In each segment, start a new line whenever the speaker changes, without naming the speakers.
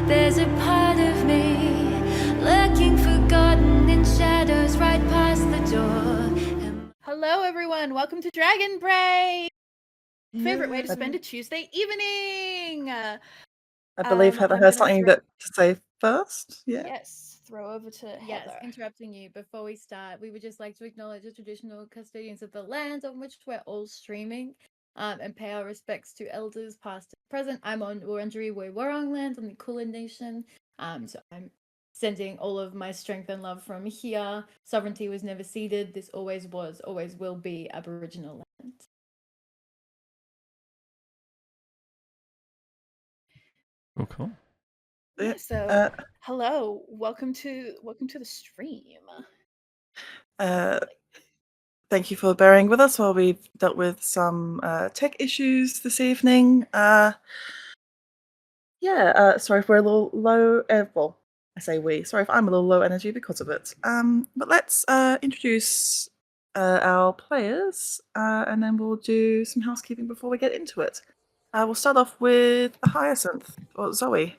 There's a part of me lurking forgotten in shadows right past the door.
Hello everyone, welcome to Dragonbreak! Favorite way to spend a Tuesday evening!
I believe Heather has something to say first. Yeah.
Yes, throw over to Heather.
Yes, interrupting you before we start, we would just like to acknowledge the traditional custodians of the land on which we're all streaming, and pay our respects to elders past and present. I'm on Wurundjeri Woi-wurrung land on the Kulin Nation, so I'm sending all of my strength and love from here. Sovereignty was never ceded. This always was, always will be Aboriginal land.
Oh, cool.
Yeah, so hello, welcome to the stream.
Thank you for bearing with us while we've dealt with some tech issues this evening. Sorry if we're a little low. Well, I say we. Sorry if I'm a little low energy because of it. But let's introduce our players, and then we'll do some housekeeping before we get into it. We'll start off with Hyacinth or Zoe.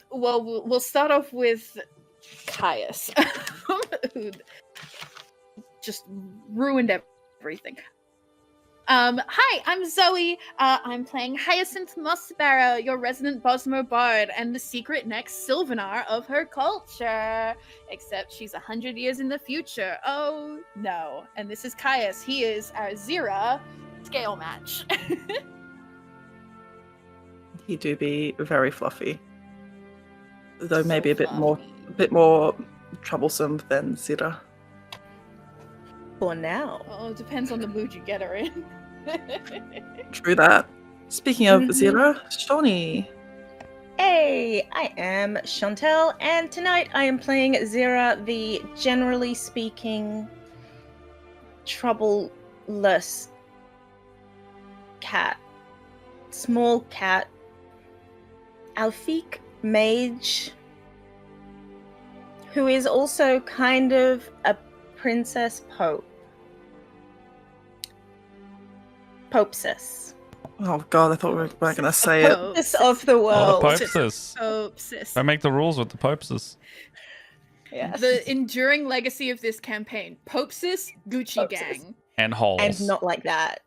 Well, we'll start off with Caius, who just ruined everything. Hi, I'm Zoe. I'm playing Hyacinth Mossbarrow, your resident Bosmo Bard, and the secret next Sylvanar of her culture. Except she's 100 years in the future. Oh, no. And this is Caius. He is our Zira scale match.
He do be very fluffy, though
So
maybe a bit more troublesome than Zira.
For now.
Oh, it depends on the mood you get her in.
True that. Speaking of Zira, Shawnee.
Hey, I am Shauntelle, and tonight I am playing Zira, the generally speaking troubleless cat. Small cat. Alfique mage, who is also kind of a princess pope. Popsis.
Oh god, I thought we were going to say it.
Popsis of the
Oh,
world.
the Popesis.
Popsis.
I make the rules with the Popesis.
Yes.
The enduring legacy of this campaign: Popsis, Gucci
Popsis.
Gang.
And holes.
And not like that.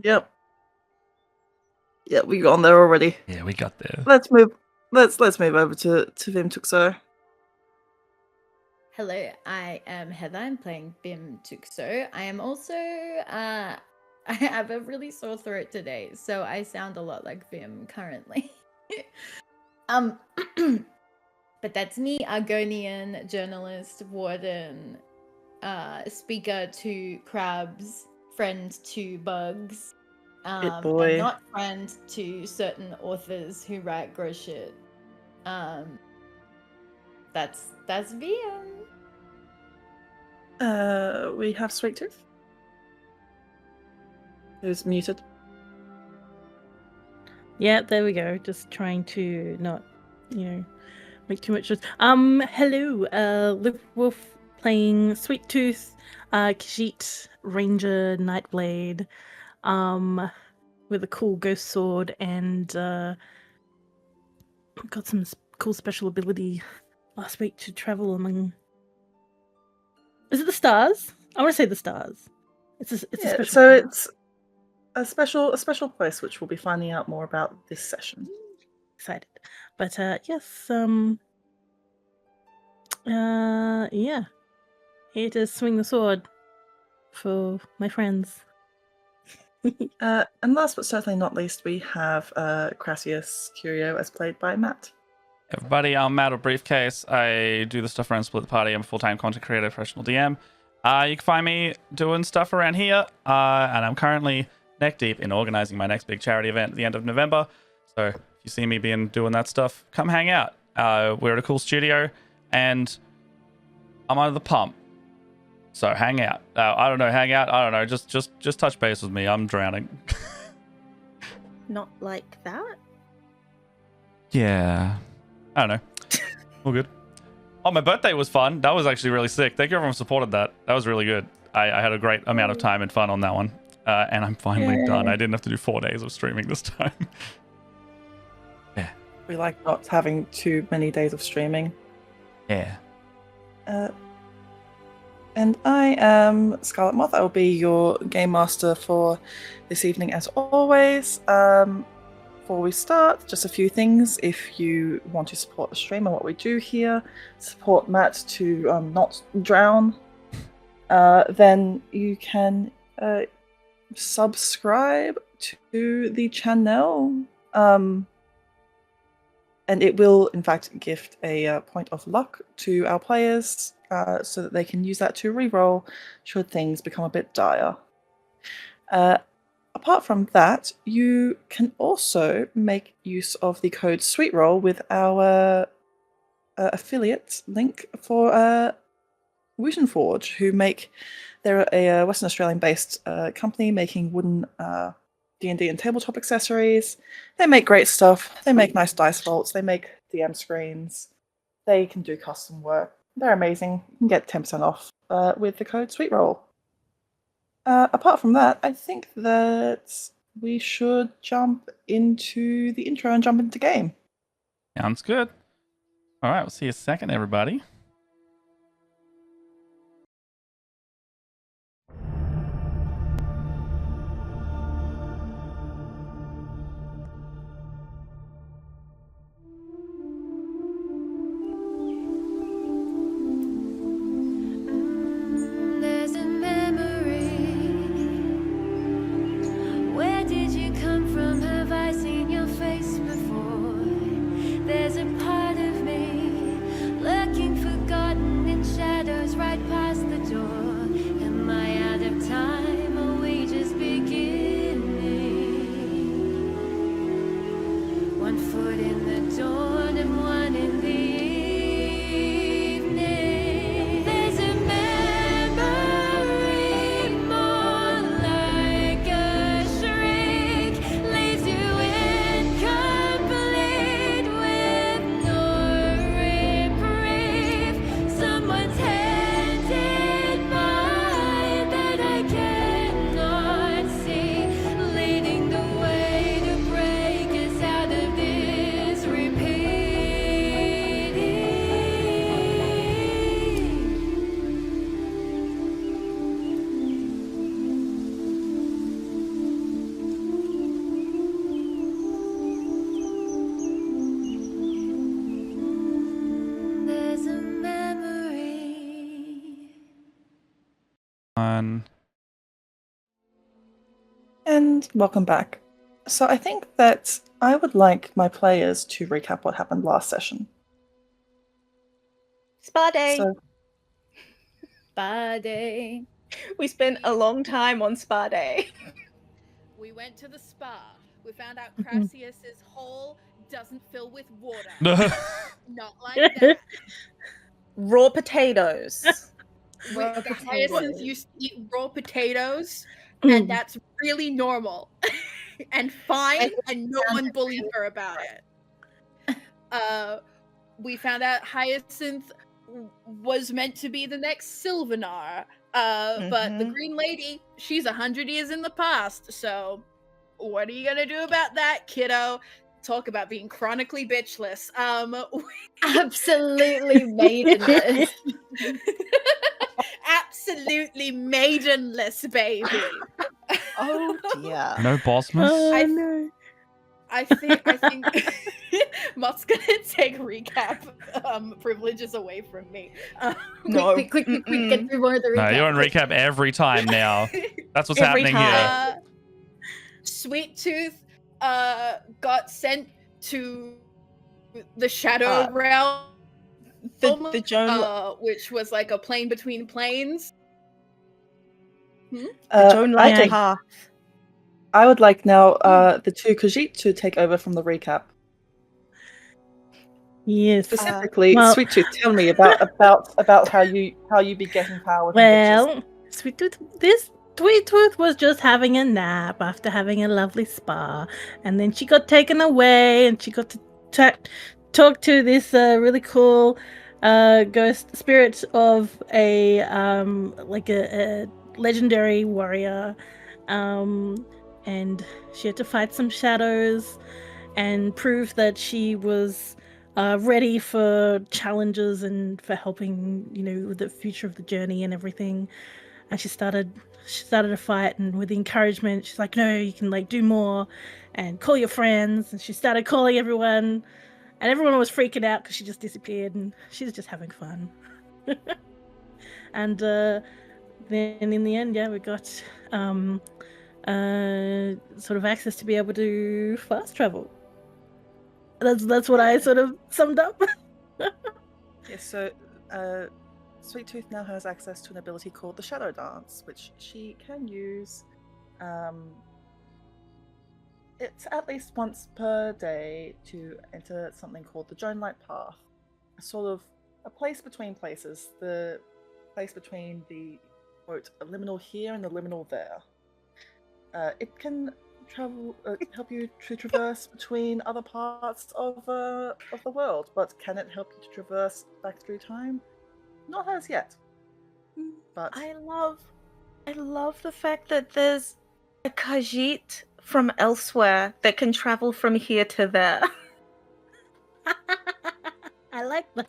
Yep. Yeah, we got on there already.
Yeah, we got there.
Let's move over to Vim Tuxo.
Hello, I am Heather. I'm playing Bim Tuxo. I am also, I have a really sore throat today, so I sound a lot like Bim currently. But that's me, Argonian, journalist, warden, speaker to crabs, friend to bugs, and
boy.
not friend to certain authors who write gross shit. That's Bim.
We have Sweet Tooth, who's muted.
Yeah, there we go. Just trying to not, make too much. Hello, Liv Wolf playing Sweet Tooth, Khajiit Ranger Nightblade, with a cool ghost sword and got some cool special ability last week to travel among. Is it the stars? I want to say the stars. It's a special.
So it's a special place which we'll be finding out more about this session.
Excited, but yes, yeah, here to swing the sword for my friends.
And last but certainly not least, we have Crassius Curio, as played by Matt.
Everybody, I'm Matt of Briefcase. I do the stuff around Split the Party. I'm a full-time content creator, professional DM. You can find me doing stuff around here, and I'm currently neck deep in organizing my next big charity event at the end of November. So if you see me doing that stuff, come hang out. We're at a cool studio, and I'm under the pump. So hang out. I don't know. Just touch base with me. I'm drowning.
Not like that?
Yeah. I don't know. All good. Oh, my birthday was fun. That was actually really sick. Thank you everyone who supported that. That was really good. I had a great amount of time and fun on that one. And I'm finally done. I didn't have to do 4 days of streaming this time.
We like not having too many days of streaming.
Yeah.
And I am Scarletmoth. I will be your game master for this evening, as always. Before we start, just a few things. If you want to support the stream and what we do here, support Matt to not drown, then you can subscribe to the channel. And it will, in fact, gift a point of luck to our players so that they can use that to reroll should things become a bit dire. Apart from that, you can also make use of the code SweetRoll with our affiliate link for Wooten Forge, who they're a Western Australian-based company making wooden D&D and tabletop accessories. They make great stuff. They make nice dice vaults. They make DM screens. They can do custom work. They're amazing. You can get 10% off with the code SweetRoll. Apart from that, I think that we should jump into the intro and jump into game.
Sounds good. All right, we'll see you in a second, everybody.
There's a memory. Where did you come from? Have I seen your face before? There's a part of me lurking forgotten in shadows right past the door. Am I out of time? Are we just beginning? One foot in the dawn and one in the evening. There's a memory more like a shriek, leaves you incomplete with no reprieve. Someone's hand in mine that I cannot see, leading the way to break us out of this repeating. There's a memory.
And welcome back. So I think that I would like my players to recap what happened last session.
Spa day.
So,
Spa day.
We spent a long time on spa day.
We went to the spa. We found out Crassius's hole doesn't fill with water. Not like that.
Raw potatoes.
The Hyacinth used to eat raw potatoes,
Mm.
and that's really normal and fine, and no one bullied her about it. We found out Hyacinth was meant to be the next Sylvanar, but the Green Lady, she's 100 years in the past, so what are you gonna do about that, kiddo? Talk about being chronically bitchless.
Absolutely maidenless.
Absolutely maidenless, baby.
Oh dear.
No bossmas?
Oh,
no.
I think Mott's gonna take recap privileges away from me.
No.
Quick, get through more of the recap.
No, you're on recap every time now. That's what's
Every
happening here.
time.
Sweet Tooth got sent to the Shadow Realm,
The Joan
which was like a plane between planes.
Joan
I
Lighter
think
path.
I would like now the two Khajiit to take over from the recap.
Yes.
Specifically,
well-
Sweet Tooth, tell me about how you be getting power. with bitches.
Well, Sweet Tooth was just having a nap after having a lovely spa, and then she got taken away, and she got to talk to this really cool ghost spirit of a legendary warrior, and she had to fight some shadows, and proved that she was ready for challenges and for helping, with the future of the journey and everything. And she started a fight, and with the encouragement, she's like, no, you can do more and call your friends. And she started calling everyone, and everyone was freaking out because she just disappeared, and she's just having fun. And then in the end, we got sort of access to be able to fast travel. That's what I sort of summed up.
Yes, so Sweet Tooth now has access to an ability called the Shadow Dance, which she can use. It's at least once per day to enter something called the Joan Light Path, a sort of a place between places, the place between the quote liminal here and the liminal there. It can travel, help you to traverse between other parts of the world, but can it help you to traverse back through time? Not as yet. But
I love the fact that there's a Khajiit from elsewhere that can travel from here to there.
I like that.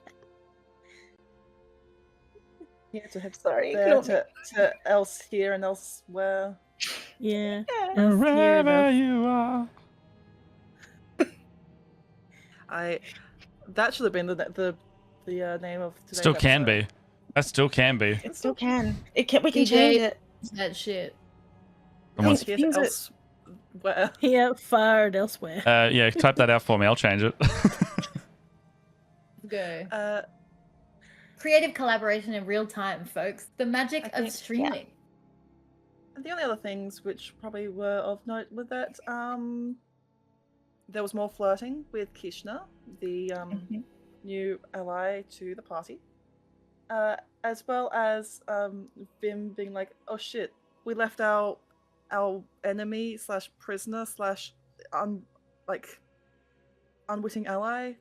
yeah, to have
Sorry,
there
ignore
to else here and elsewhere.
Yeah.
Yeah.
Wherever you are.
That should have been the name of today's
Still can
episode.
be. That still can be.
It still can. We can
DJ
change it.
That shit.
Someone's-
Here
Things
to
are-
elsewhere.
Here, far, and elsewhere.
yeah, type that out for me. I'll change it.
Go. Creative collaboration in real time, folks. The magic
I
of
think-
streaming.
And the only other things which probably were of note were that there was more flirting with Kishna, the new ally to the party, as well as Vim being like, "Oh shit, we left our enemy / prisoner / unwitting ally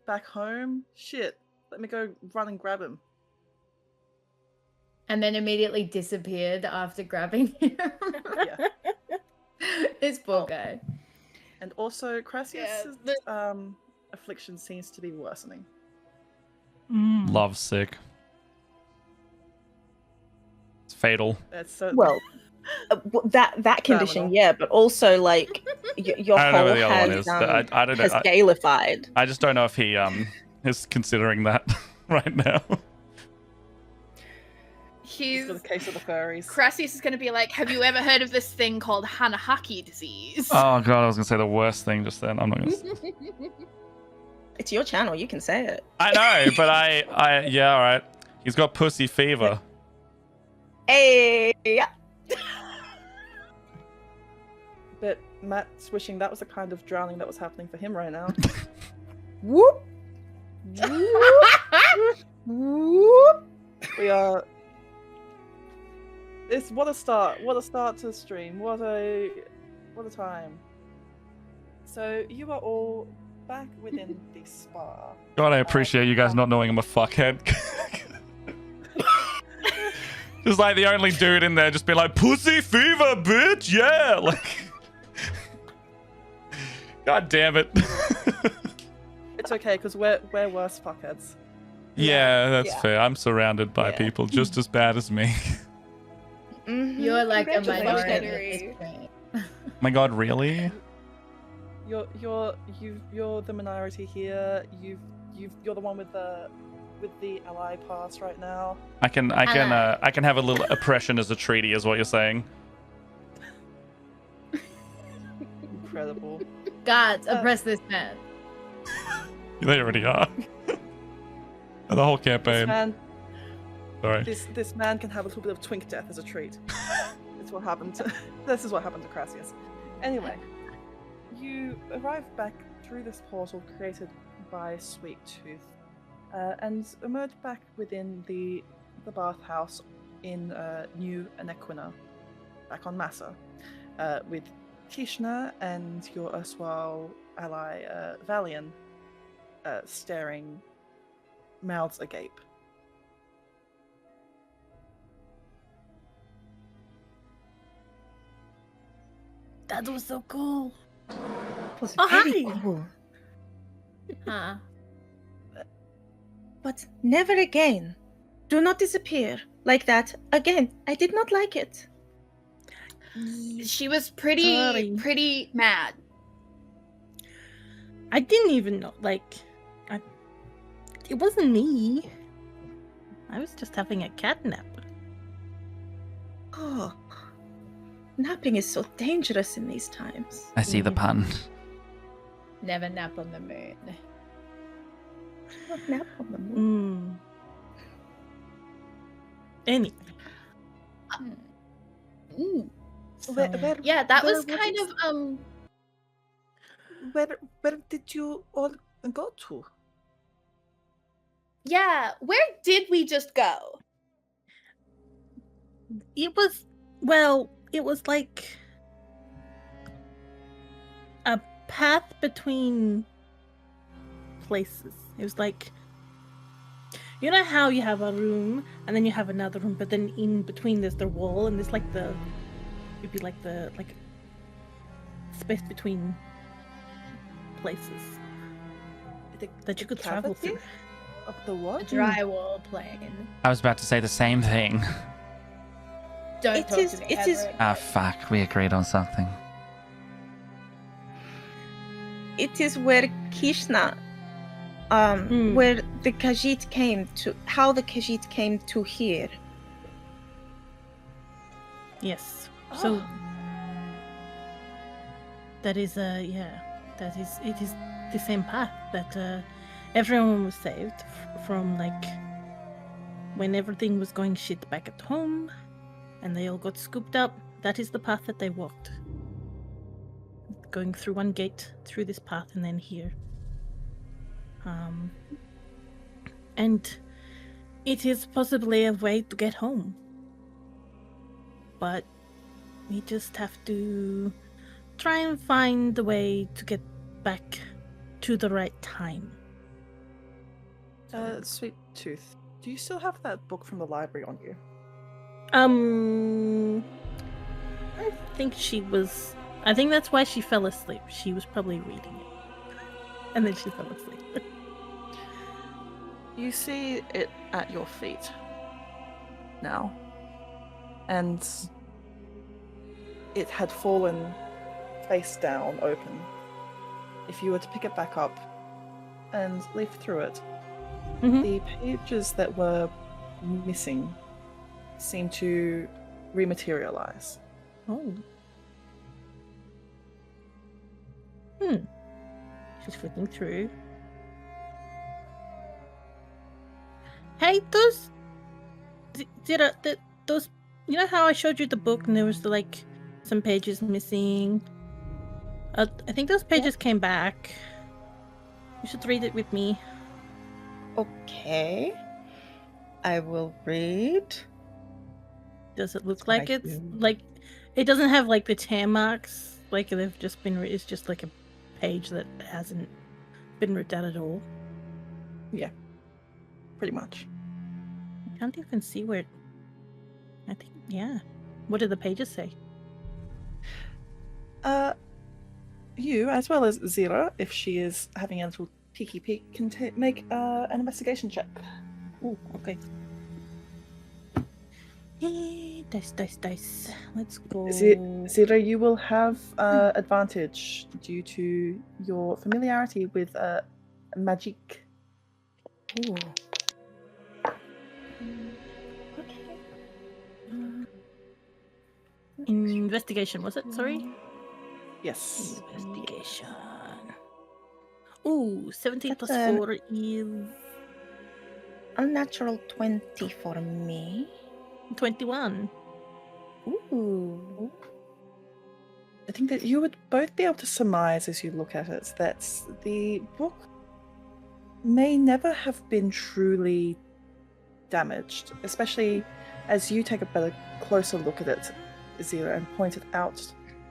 back home. Shit, let me go run and grab him."
And then immediately disappeared after grabbing him.
Yeah.
This poor
Oh.
guy.
And also, Crassius'
Yeah,
affliction seems to be worsening.
Love sick. It's fatal.
That's so
Well, that condition,
Terminal.
yeah, but also your
I don't know
whole
where the other one
has
is. I don't know.
has galified.
I just don't know if he is considering that right now.
He's got a case of the furries.
Crassius is going to be like, have you ever heard of this thing called Hanahaki disease?
Oh god, I was gonna say the worst thing just then. I'm not gonna.
It's your channel, you can say it.
I know, but I yeah, all right. He's got pussy fever.
Hey, yeah.
But Matt's wishing that was the kind of drowning that was happening for him right now.
Whoop. Whoop.
We are. What a start! What a start to the stream! What a time! So you are all back within the spa.
God, I appreciate you guys not knowing I'm a fuckhead. Just like the only dude in there, just be like, pussy fever, bitch, yeah, like. God damn it.
It's okay because we're worse fuckheads.
Yeah, that's
Yeah.
fair. I'm surrounded by
Yeah.
people just as bad as me.
Mhm.
You're like a
Congratulations.
minority at this point.
My god, really?
You're the minority here. You're the one with the ally pass right now.
I can have a little oppression as a treaty, is what you're saying.
Incredible.
Guards, oppress this man.
They already are. The whole campaign. Sorry.
This man can have a little bit of twink death as a treat. That's what happened to. This is what happened to Crassius. Anyway, you arrive back through this portal created by Sweet Tooth, and emerge back within the bathhouse in New Anequina, back on Massa, with Kishna and your erstwhile ally Valian staring, mouths agape.
That was so cool.
That was
Oh,
very
hi.
cool.
Huh.
But never again. Do not disappear like that again. I did not like it.
She was pretty
Sorry.
pretty mad.
I didn't even know. It wasn't me. I was just having a cat nap.
Oh, napping is so dangerous in these times.
I see the pun.
Never nap on the moon.
Not nap on the moon.
Anyway.
Ooh.
So-
Yeah, that
Where
was kind
is-
of
Where did you all go to?
yeah, where did we just go?
It was like a path between places. It was like, you know how you have a room and then you have another room, but then in between there's the wall and there's like it'd be like the space between places that you could travel
Cavity
through.
of the
A
what?
drywall plane.
I was about to say the same thing.
Don't
It
talk
is-
to me
it
ever
is-
again.
Ah, fuck. We agreed on something.
It is where Kishna, where the Khajiit came to, how the Khajiit came to here.
Yes. So that is it is the same path that everyone was saved from, like when everything was going shit back at home and they all got scooped up. That is the path that they walked, going through one gate, through this path, and then here. And it is possibly a way to get home, but we just have to try and find the way to get back to the right time.
Sweet Tooth, do you still have that book from the library on you?
I think that's why she fell asleep. She was probably reading it. And then she fell asleep.
You see it at your feet now, and it had fallen face down open. If you were to pick it back up and leaf through it,
Mhm.
the pages that were missing seem to rematerialize.
Oh. She's flipping through. Hey, those those, you know how I showed you the book and there was like some pages missing? I think those pages came back. You should read it with me.
Okay. I will read.
Does it look
what
like
I
it's
do.
like it doesn't have like the tear marks? Like they've just been. It's just like a page that hasn't been ripped out at all.
Pretty much.
I can't even see where. I think What did the pages say?
You, as well as Zira, if she is having a little peeky peek, can make an investigation check.
Oh, okay. Dice. Let's go.
Zira, you will have advantage due to your familiarity with magic.
Ooh.
Investigation, was it? Sorry?
Yes.
Investigation. Ooh, 17
That's,
plus 4 is
Unnatural 20 for me.
21.
Ooh.
I think that you would both be able to surmise as you look at it that the book may never have been truly damaged, especially as you take a better, closer look at it, Zira, and point it out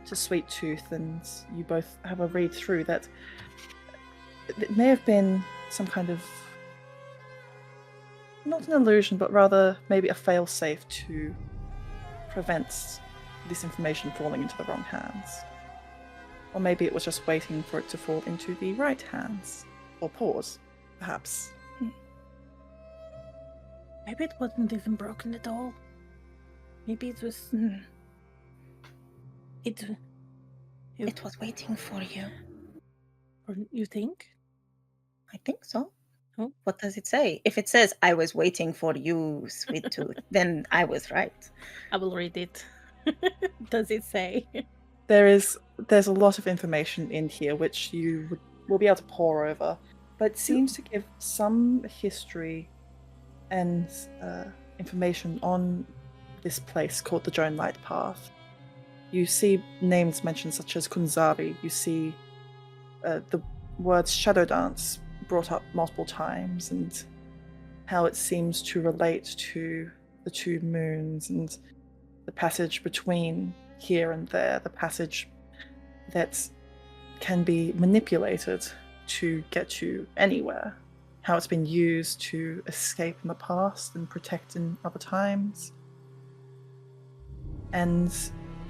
to Sweet Tooth, and you both have a read through that it may have been some kind of, not an illusion, but rather maybe a fail-safe to prevent this information falling into the wrong hands. Or maybe it was just waiting for it to fall into the right hands. Or paws, perhaps.
Maybe it wasn't even broken at all. Maybe it was.
It was waiting for you.
Or you think?
I think so.
Oh.
What does it say? If it says, I was waiting for you, sweet tooth, then I was right.
I will read it. Does it say?
There's a lot of information in here which you will be able to pore over, but it seems to give some history and information on this place called the Dronelight Path. You see names mentioned such as Kunzari. You see the words Shadow Dance brought up multiple times, and how it seems to relate to the two moons and the passage between here and there, the passage that can be manipulated to get you anywhere, how it's been used to escape in the past and protect in other times, and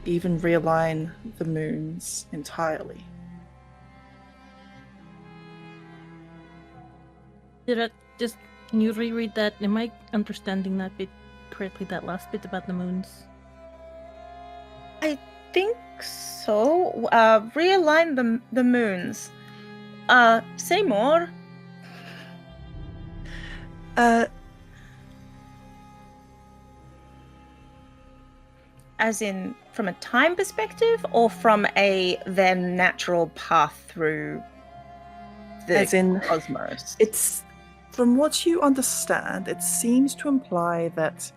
even realign the moons entirely.
Can you reread that? Am I understanding that bit correctly, that last bit about the moons?
I think so. Realign the moons. Say more. As in, from a time perspective, or from their natural path through the
As in,
cosmos?
it's, from what you understand, it seems to imply that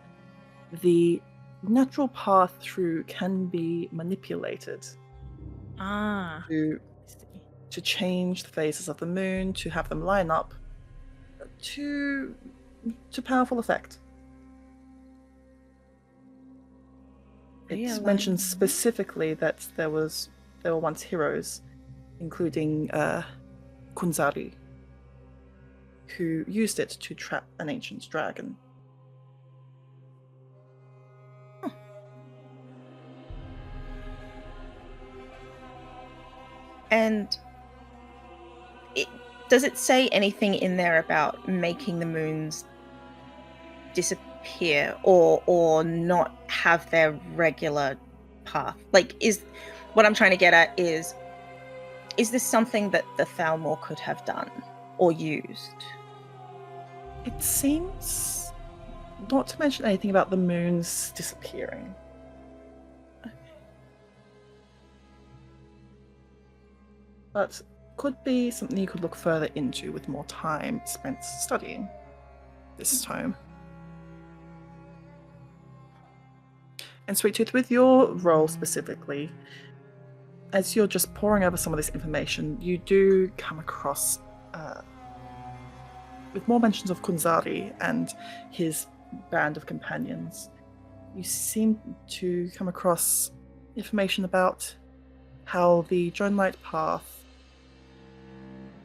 the natural path through can be manipulated
Ah.
to change the phases of the moon, to have them line up to powerful effect. It's mentioned specifically that there were once heroes, including Kunzari, who used it to trap an ancient dragon.
And does it say anything in there about making the moons disappear or not have their regular path? Like, what I'm trying to get at is this something that the Thalmor could have done or used?
It seems not to mention anything about the moons disappearing. But could be something you could look further into with more time spent studying this tome. And Sweet Tooth, with your role specifically, as you're just poring over some of this information, you do come across with more mentions of Kunzari and his band of companions. You seem to come across information about how the Dronelight Path,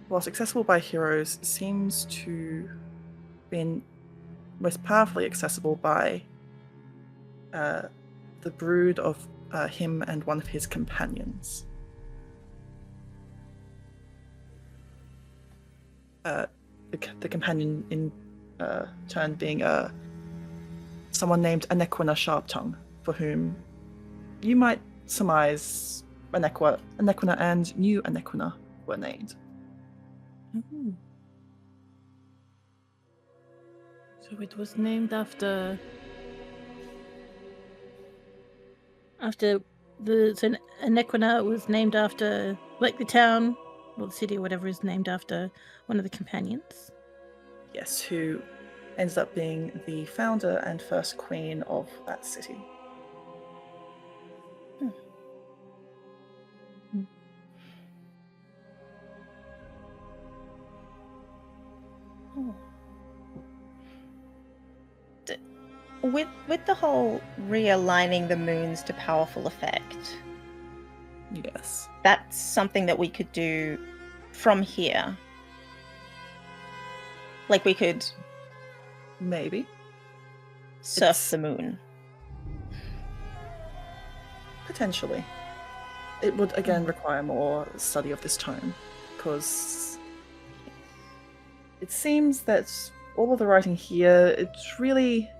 whilst accessible by heroes, seems to have been most powerfully accessible by the brood of him and one of his companions. The companion in turn being someone named Anequina Sharptongue, for whom you might surmise Anequina and new Anequina were named.
Mm-hmm. So it was named after Anequina was named after, like, the town or the city or whatever is named after one of the companions.
Yes, who ends up being the founder and first queen of that city.
With the whole realigning the moons to powerful effect,
Yes.
that's something that we could do from here. Like, we could
Maybe.
surf
It's-
the moon.
Potentially. it would again require more study of this tome, because it seems that all of the writing here, it's really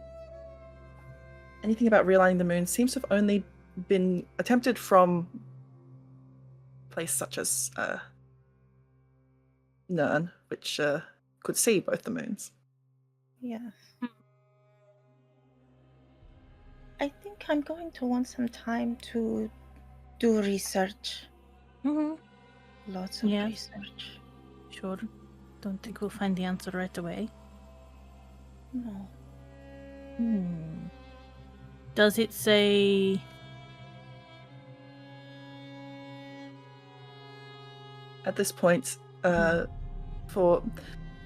anything about realigning the moon seems to have only been attempted from a place such as Nern, which could see both the moons.
Yeah. I think I'm going to want some time to do research.
Mm-hmm.
Lots of
Yeah.
research.
Sure. Don't think we'll find the answer right away.
No.
Does it say...
At this point, for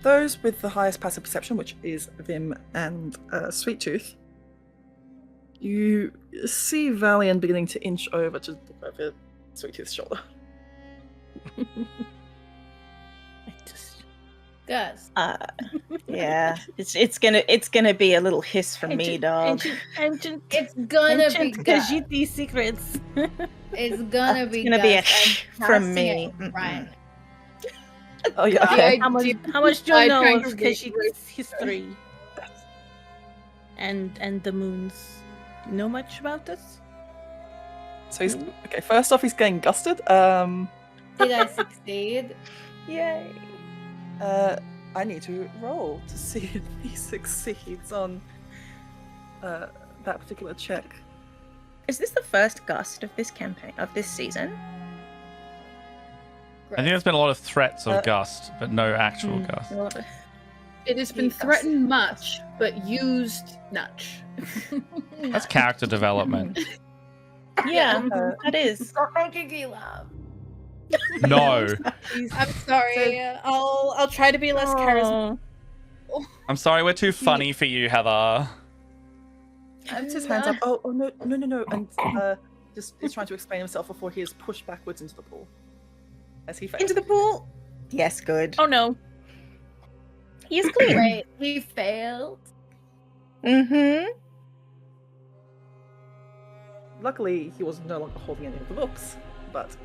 those with the highest passive perception, which is Vim and Sweet Tooth, you see Valian beginning to inch over to look over Sweet Tooth's shoulder.
I just...
Gus.
Yeah. It's gonna be a little hiss from me, dog.
Ancient
It's gonna be Gus.
Khajiit secrets.
It's gonna be
gonna be a
Gus. I'm
from
casting
me.
it
Mm-mm.
right.
Oh yeah,
The
okay.
How much do
I
you know
tried
of
to read
Khajiit's history? And the moons? Do you know much about this?
So he's okay. First off, he's getting gusted.
Did I succeed?
Yay.
I need to roll to see if he succeeds on that particular check.
Is this the first gust of this campaign, of this season?
I think there's been a lot of threats of
Uh,
gust, but no actual gust.
It has been
Yes.
threatened much, but used much.
That's character development.
Yeah,
Uh,
that is.
Stop making me laugh.
No.
I'm sorry. I'll try to be less charismatic.
Oh,
I'm sorry, we're too funny for you, Heather.
He puts his hands up. Oh no, and just is trying to explain himself before he is pushed backwards into the pool. As he fails.
Into the pool. Yes, good.
oh no.
He is clean.
Wait, he failed.
Mm-hmm.
Luckily, he was no longer holding any of the books, but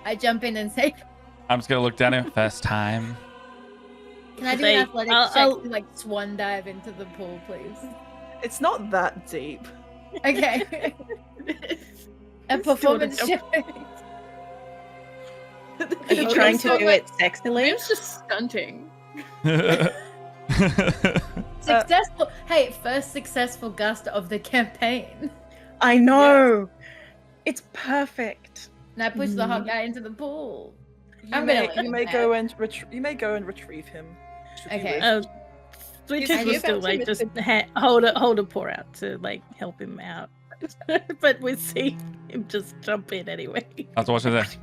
I jump in and say,
I'm just gonna look down here. First time.
"Can I do
Say,
an athletics
I'll-
check to like swan dive into the pool, please?"
it's not that deep.
Okay. A
Let's do
performance
it.
check.
Are you trying to do it sexily?
It's just stunting.
Successful. Hey, first successful gust of the campaign.
I know. It's perfect.
And I push the hot guy into the pool.
You
I'm
may,
gonna let
you
him
may
have
go and retrieve him. should you
Okay.
wish.
Sweet
He's-
Tooth
and
will
you
still
got
like
to
just
miss
hold a paw out to like help him out. But we see him just jump in anyway.
I was watching this.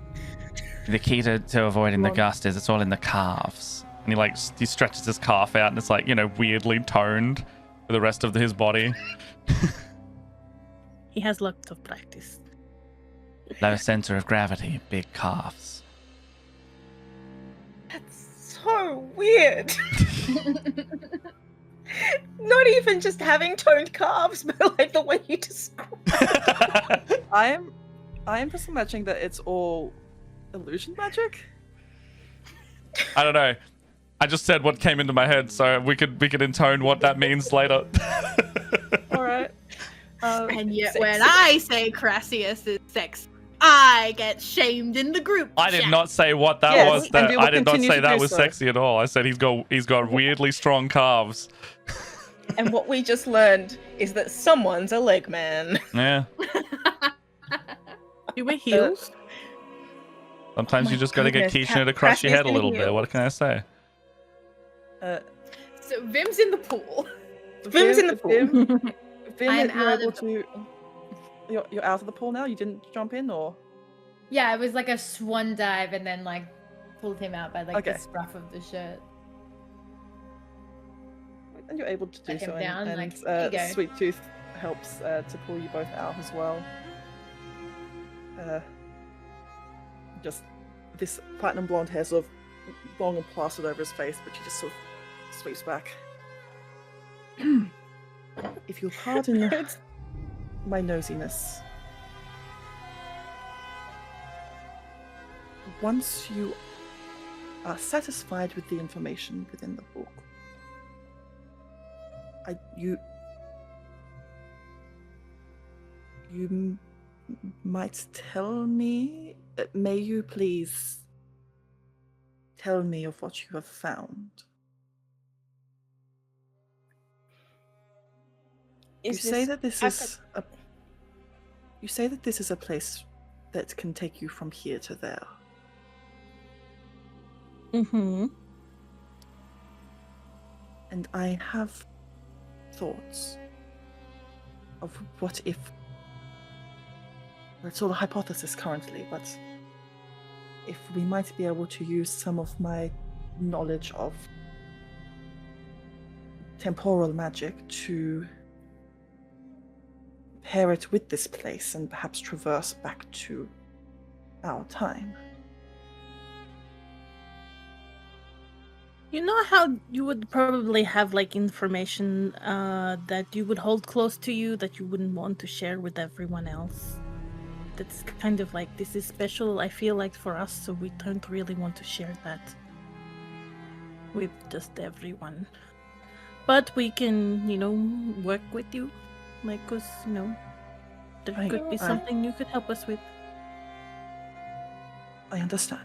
The key to avoiding the
Come on.
gust is it's all in the calves. And he stretches his calf out and it's like, weirdly toned for the rest of his body.
He has lots of practice.
Low center of gravity, big calves.
That's so weird. Not even just having toned calves, but like the way you describe.
I am just imagining that it's all illusion magic.
I don't know. I just said what came into my head, so we could intone what that means later.
All right.
And yet,
Sex.
when I say Crassius is sex, I get shamed in the group.
I did
chat.
not say what that
Yes,
was.
and
That
we will
I did not
continue
say
to
that
do
was
so.
sexy at all. I said he's got weirdly strong calves.
And what we just learned is that someone's a leg man.
Yeah.
You wear heels?
Sometimes
my
you just got to get
goodness,
Keisha to crush your
Cassie's
head a
in
little bit.
heels.
What can I say?
So Vim's in the pool.
Vim's in the pool.
Vim,
I'm
you're
out
able
of the
to. You're out of the pool now. You didn't jump in, or
Yeah, it was like a swan dive and then like pulled him out by like
Okay.
the scruff of the shirt.
and you're able to do
Let him
so.
down,
And
like, here you go.
Sweet Tooth helps to pull you both out as well. Just this platinum blonde hair sort of long and plastered over his face, but she just sort of sweeps back. If you'll pardon my nosiness, once you are satisfied with the information within the book, you might tell me. May you please tell me of what you have found? You say that this is a place that can take you from here to there.
Mm-hmm.
And I have thoughts of what if. It's all a hypothesis currently, but if we might be able to use some of my knowledge of temporal magic to pair it with this place and perhaps traverse back to our time.
You know how you would probably have like information that you would hold close to you that you wouldn't want to share with everyone else? That's kind of like, this is special, I feel like, for us, so we don't really want to share that with just everyone. But we can, work with you. Like, cause, there could be something you could help us with.
I understand.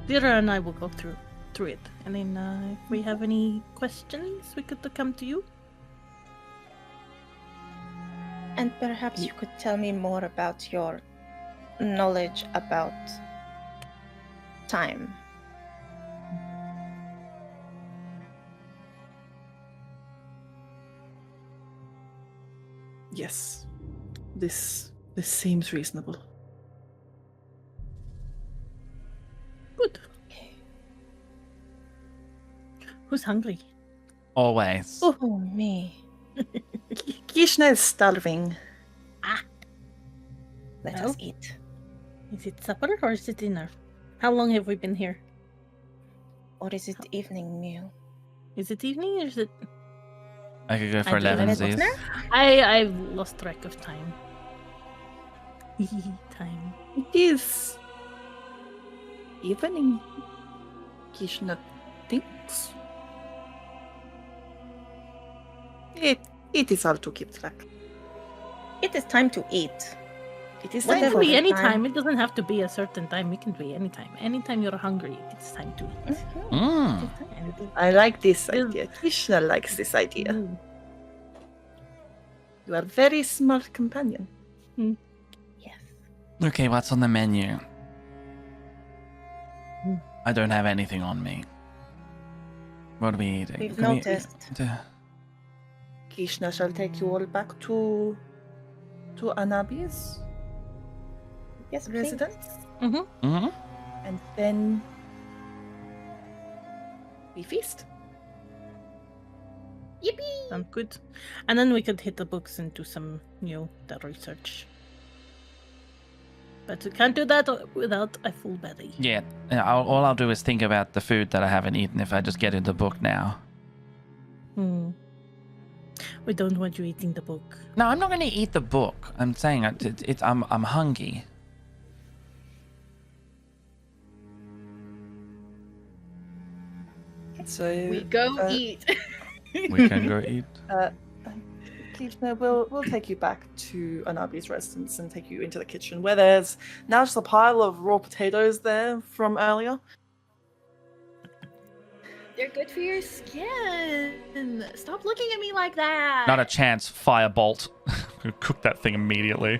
Vera and I will go through it, and then if we have any questions, we could come to you.
And perhaps you could tell me more about your knowledge about time.
Yes. This seems reasonable.
Good. Who's hungry?
Always.
Oh, me.
Kishna is starving.
Let
Well.
us eat.
Is it supper or is it dinner? How long have we been here?
Or is it evening meal?
Is it evening or is it...
I could go for
I do
11s.
I've lost track of time. Time.
It is evening. Kishna thinks. It is hard to keep track.
It is time to eat.
It is
Well, it
time
can
for
be any
time.
time. It doesn't have to be a certain time. It can be any time. Anytime you're hungry, it's time to eat.
Mm.
And-
I like this
Is-
idea. Kishna likes this idea.
Mm.
You are a very smart companion.
Yes.
Okay, what's on the menu?
Mm.
I don't have anything on me. What are we eating?
We've
Can we-
noticed.
Kishna shall take you all back to Anabi's
Yes, please.
residence,
Mhm.
and then we feast.
Yippee!
Sounds good. And then we could hit the books and do some, the research. But we can't do that without a full belly.
Yeah, all I'll do is think about the food that I haven't eaten if I just get in the book now.
Hmm. We don't want you eating the book.
No, I'm not going to eat the book. I'm saying I'm hungry.
So
We go eat.
We can go eat.
Kishna, we'll take you back to Anabi's residence and take you into the kitchen where there's now just a pile of raw potatoes there from earlier.
They're good for your skin. Stop looking at me like that.
Not a chance. Firebolt. Cook that thing immediately.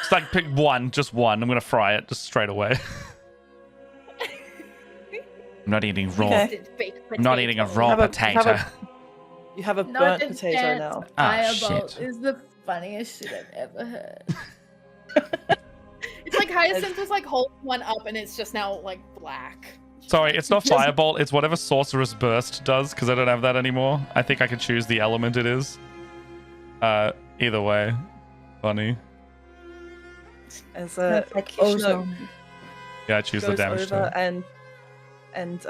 It's like pick one, just one. I'm gonna fry it just straight away. I'm not eating raw.
Okay.
I'm not eating a raw
Have a-
potato.
have a- You have a
Not
burnt
a
potato
chance.
now.
Ah,
Firebolt
shit.
is the funniest shit I've ever heard.
It's like Hyacinth was like holding one up and it's just now like black.
Sorry, it's not Firebolt. It's whatever Sorcerer's Burst does, because I don't have that anymore. I think I can choose the element it is. Either way. Funny.
As
Sounds like
Kishna
ozone.
Yeah, I choose the
goes
damage
over
type.
and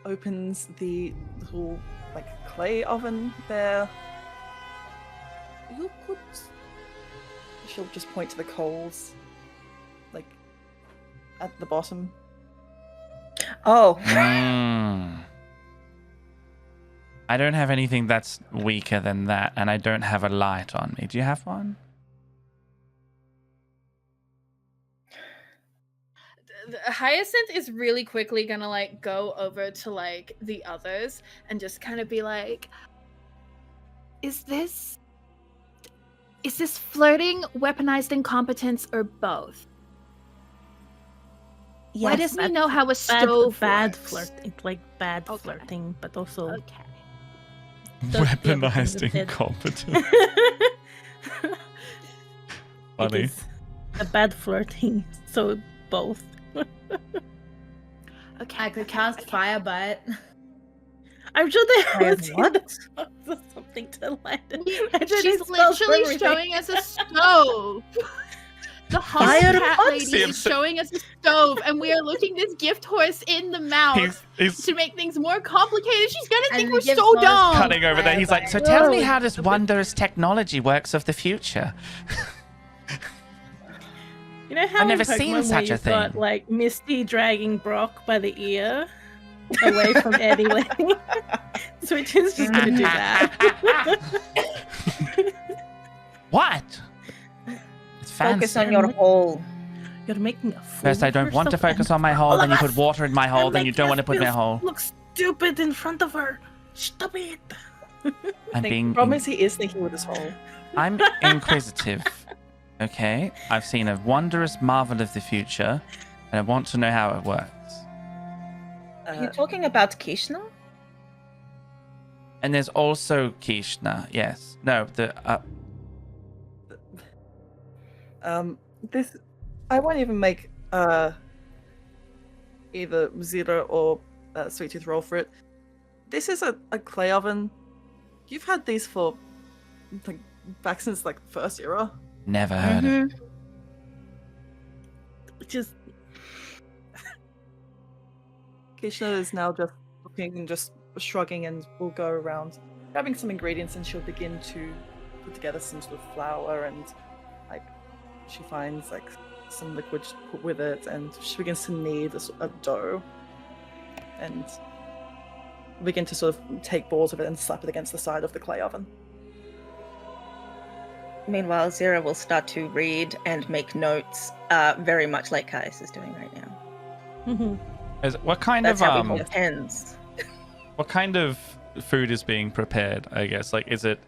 opens the little like clay oven there, you could. She'll just point to the coals, like at the bottom.
Oh,
I don't have anything that's weaker than that, and I don't have a light on me. Do you have one?
Hyacinth is really quickly gonna like go over to like the others and just kind of be like, is this flirting, weaponized incompetence, or both? Why
yes.
doesn't he know how a stove
bad
works?
flirt. It's like bad
Okay.
flirting, but also
Okay.
Weaponized
incompetence.
incompetence.
It
Funny.
is a bad flirting, so both.
Okay.
I could cast Fire Bite.
I'm sure there
Fire
was
what?
something to light it.
We-
I did
She's
it spell for
literally
everything.
showing us a stove. The hot
Fire
cat
what?
lady
See,
is showing us a stove, and we are looking this gift horse in the mouth
He's
to make things more complicated. She's gonna
And
think
the
we're
gift
so
horse
dumb.
cutting over there. He's like, so
Fire
tell me
bite.
how this wondrous technology works of the future.
You know how
I've never
in Pokemon
seen
where
such a
you've got
thing.
like Misty dragging Brock by the ear away from Eddie? Switch is just gonna do that.
What? It's fancy.
Focus on your hole.
You're making a fool
First, I
of
don't want to
yourself
focus
and
on my hole, then you put
all
water in my hole,
and
then you
make
don't want to put my
yourself
hole.
Look stupid in front of her. Stop it.
I'm being.
Problem is, he is thinking with his hole.
I'm inquisitive. Okay? I've seen a wondrous marvel of the future, and I want to know how it works.
Are you talking about Kishna?
And there's also Kishna. Yes. No, the.
This, I won't even make either Zero or Sweet Tooth roll for it. This is a clay oven. You've had these for like back since like the first era.
Never heard of it.
Just
Kishna is now just looking and just shrugging, and will go around grabbing some ingredients, and she'll begin to put together some sort of flour, and like she finds like some liquid to put with it, and she begins to knead a dough, and begin to sort of take balls of it and slap it against the side of the clay oven.
Meanwhile, Zira will start to read and make notes, very much like Kais is doing right now.
What kind
That's
of
how we hold pens.
what kind of food is being prepared? I guess like is it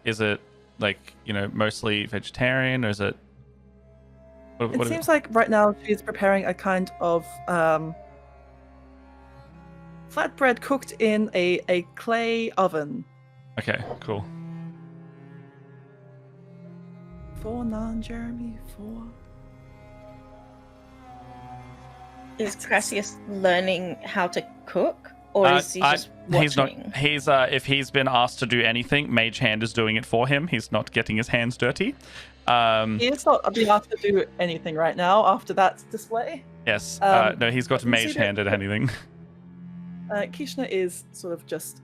like mostly vegetarian, or is it?
It seems like right now she's preparing a kind of flatbread cooked in a clay oven.
Okay, cool.
For non-Jeremy, for...
Is Crassius learning how to cook, or is he just watching?
He's not. He's if he's been asked to do anything, Mage Hand is doing it for him. He's not getting his hands dirty.
He is not being asked to do anything right now after that display.
Yes.
Um,
No, he's got to
you
Mage
see that-
Hand at anything.
Kishna is sort of just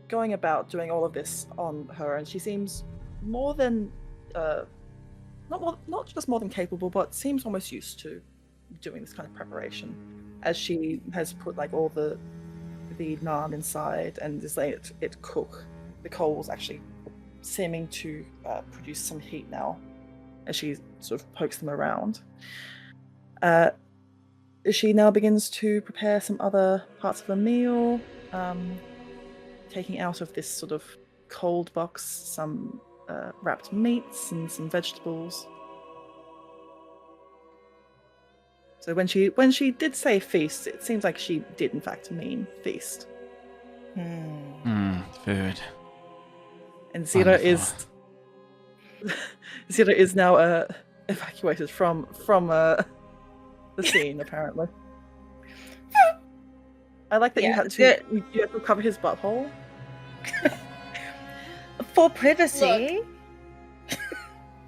going about doing all of this on her, and she seems more than not just more than capable, but seems almost used to doing this kind of preparation, as she has put like all the naan inside and is letting it cook. The coals actually seeming to produce some heat now, as she sort of pokes them around. She now begins to prepare some other parts of the meal, taking out of this sort of cold box some wrapped meats and some vegetables. So when she did say feast, it seems like she did in fact mean feast.
Food.
And Zira is now evacuated from the scene apparently. I like that you had to cover his butthole.
For privacy.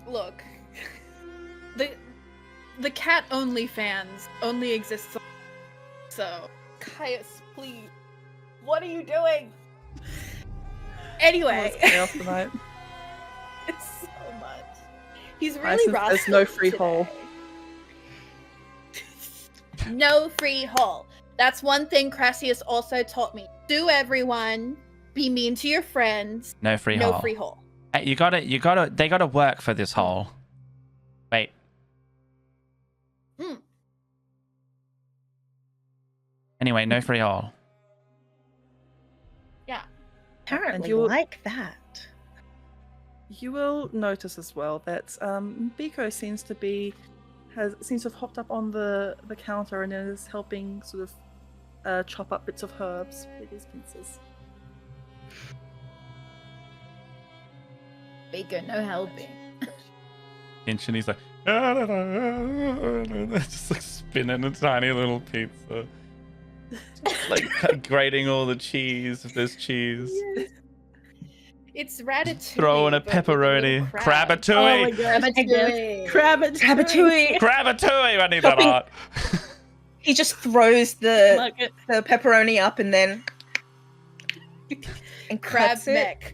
Look, the cat OnlyFans only exists. So, Caius, please, what are you doing? Anyway,
Chaos tonight.
it's so He's really
Hyacinth,
raspy.
there's no free hole.
No free hole. That's one thing Crassius also taught me. Sue everyone. Be mean to your friends.
No free
No
hole.
free hole.
Hey, they gotta work for this hole. Wait.
Mm.
Anyway, no free hole.
Apparently
you will-
like that.
You will notice as well that Biko seems to have hopped up on the counter and is helping sort of chop up bits of herbs with his pincers.
Bacon, no helping.
And he's like, just like spinning a tiny little pizza. Like grating all the cheese if there's cheese.
It's ratatouille.
Throwing a
but with little
pepperoni.
crab.
Oh my
Crab-a-tooie.
god.
Ratatouille.
Ratatouille.
Crab-a-tooie. I need that
Chopping-
art.
He just throws the
Like it.
pepperoni up and then and
Crab
cuts it.
mech.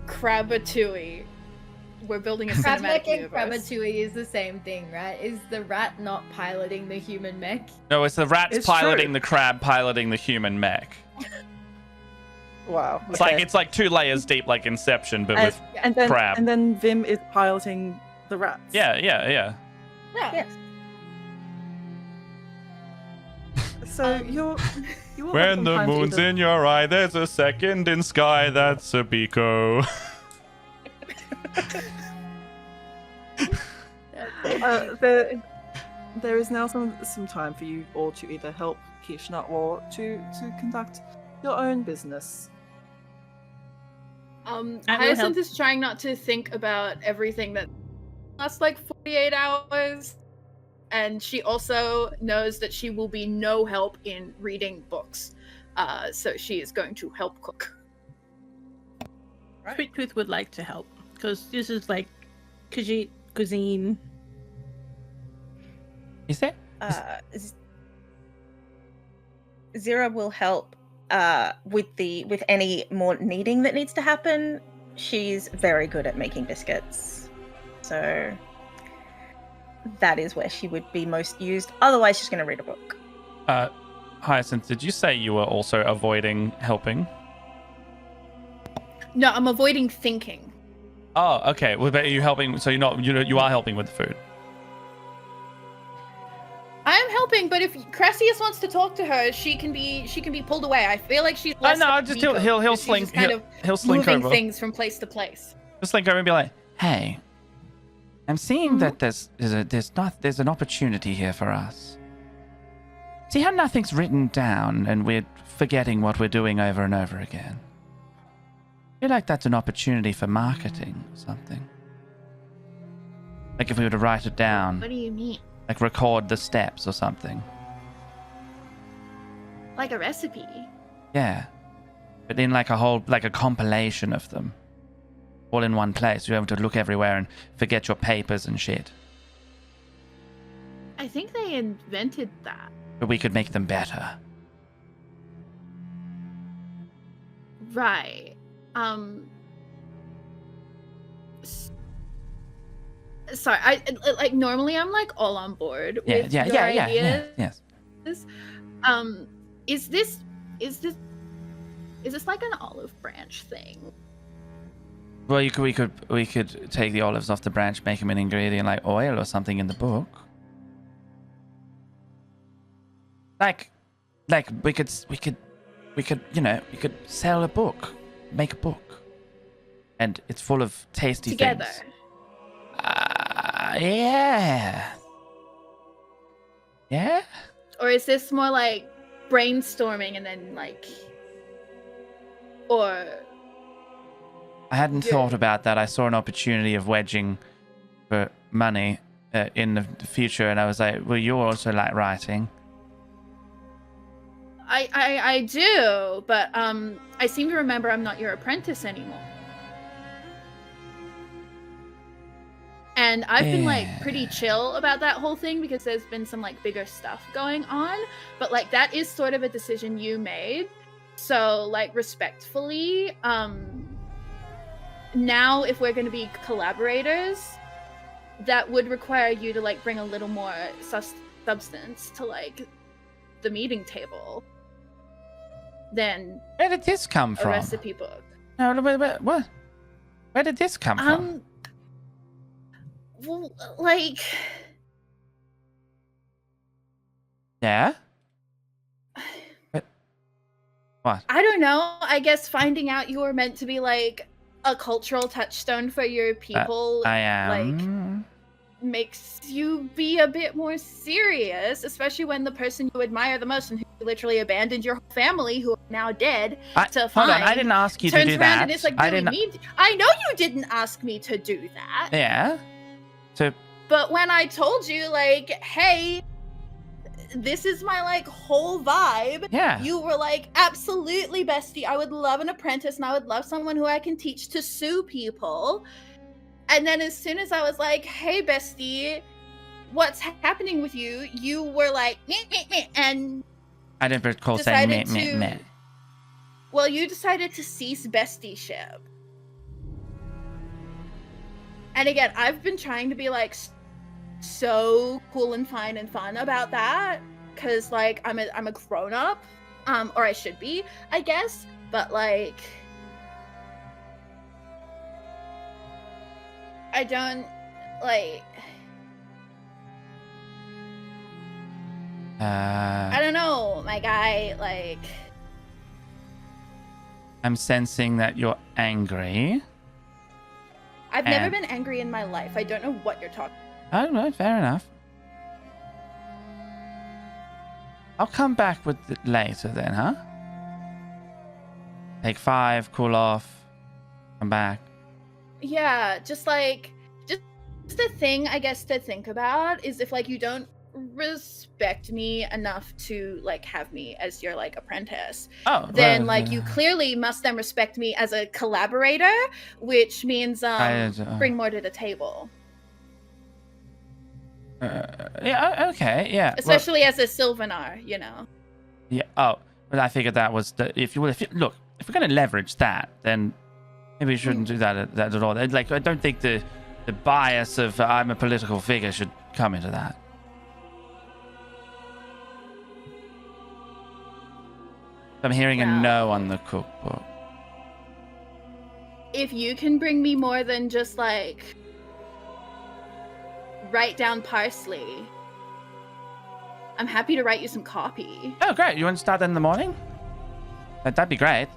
Crab-a-tooie. We're building a
Crab
cinematic
mech and
universe.
Ratatouille is the same thing, right? Is the rat not piloting the human mech?
No, it's the rats
It's
piloting
true.
the crab piloting the human mech.
Wow.
It's like 2 layers deep, like Inception, but with
and then
crab.
and then Vim is piloting the rats.
yeah.
Yeah.
Yes.
So you will have
When
some
the
time to
moon's
either-
in your eye, there's a second in sky. That's a Biko.
there is now some time for you all to either help Kishna or to conduct your own business.
I will
Hyacinth
help.
is trying not to think about everything that lasts like 48 hours. And she also knows that she will be no help in reading books. So she is going to help cook.
Sweet Tooth would like to help because this is like Khajiit cuisine.
Is it?
Zira will help with any more kneading that needs to happen. She's very good at making biscuits, so that is where she would be most used. Otherwise, she's going to read a book.
Hyacinth, did you say you were also avoiding helping?
No, I'm avoiding thinking.
Oh, okay. Well, but are you helping? So you are helping with the food.
I am helping, but if Crassius wants to talk to her, she can be pulled away. I feel like she's less
no,
like
just
Miko,
he'll
because she's
slink
just kind of
he'll slink
moving
over.
things from place to place.
Just slink over and be like, "Hey, I'm seeing that there's an opportunity here for us. See how nothing's written down and we're forgetting what we're doing over and over again. I feel like that's an opportunity for marketing or something. Like if we were to write it down,
What do you mean?
like record the steps or something.
Like a recipe?
Yeah, but in like a compilation of them, all in one place. You're able to look everywhere and forget your papers and shit.
I think they invented that.
But we could make them better.
Right. Sorry, I like normally I'm like all on board with your ideas.
Yes.
Is this like an olive branch thing?
Well, we could take the olives off the branch, make them an ingredient like oil or something in the book. Like we could sell a book, make a book, and it's full of tasty
Together.
things. Yeah. Yeah.
Or is this more like brainstorming and then like, or
I hadn't
Yeah.
thought about that. I saw an opportunity of wedging for money in the future, and I was like, well, you also like writing.
I do, but I seem to remember I'm not your apprentice anymore. And I've been like pretty chill about that whole thing because there's been some like bigger stuff going on, but like that is sort of a decision you made. So like respectfully, now if we're going to be collaborators, that would require you to like bring a little more substance to like the meeting table than
Where did this come
a
from?
recipe book.
No, what? Where did this come from?
Well, like,
Yeah? What?
I don't know. I guess finding out you were meant to be like a cultural touchstone for your people
I am.
makes you be a bit more serious, especially when the person you admire the most and who literally abandoned your whole family, who are now dead, to
Hold on, I
find,
didn't ask you to
turns
do
around
that.
and it's like,
I
really
didn't.
mean. I know you didn't ask me to do that.
Yeah. So
But when I told you, like, hey, this is my like whole vibe,
yeah.
you were like, absolutely, bestie. I would love an apprentice and I would love someone who I can teach to sue people. And then as soon as I was like, hey, bestie, what's happening with you? You were like, meh, meh, meh, and
I didn't recall saying meh,
decided
meh,
to-
meh.
well, you decided to cease bestieship. And again, I've been trying to be like so cool and fine and fun about that, because like I'm a grown up, or I should be, I guess. But like, I don't like. I don't know, my guy. Like,
I'm sensing that you're angry.
I've never
And-
been angry in my life. I don't know what you're talking.
I don't know, fair enough. I'll come back with it later then, huh? Take 5, cool off, come back.
Yeah, just the thing I guess to think about is if like you don't respect me enough to like have me as your like apprentice,
Oh,
then
well,
like you clearly must then respect me as a collaborator, which means bring more to the table.
Yeah, okay, yeah.
Especially as a Sylvanar, you know.
Yeah. Oh, but I figured that was if we're going to leverage that, then maybe we shouldn't do that at all. Like, I don't think the bias of I'm a political figure should come into that. I'm hearing a no on the cookbook.
If you can bring me more than just like write down parsley, I'm happy to write you some copy.
Oh, great. You want to start that in the morning? That'd be great.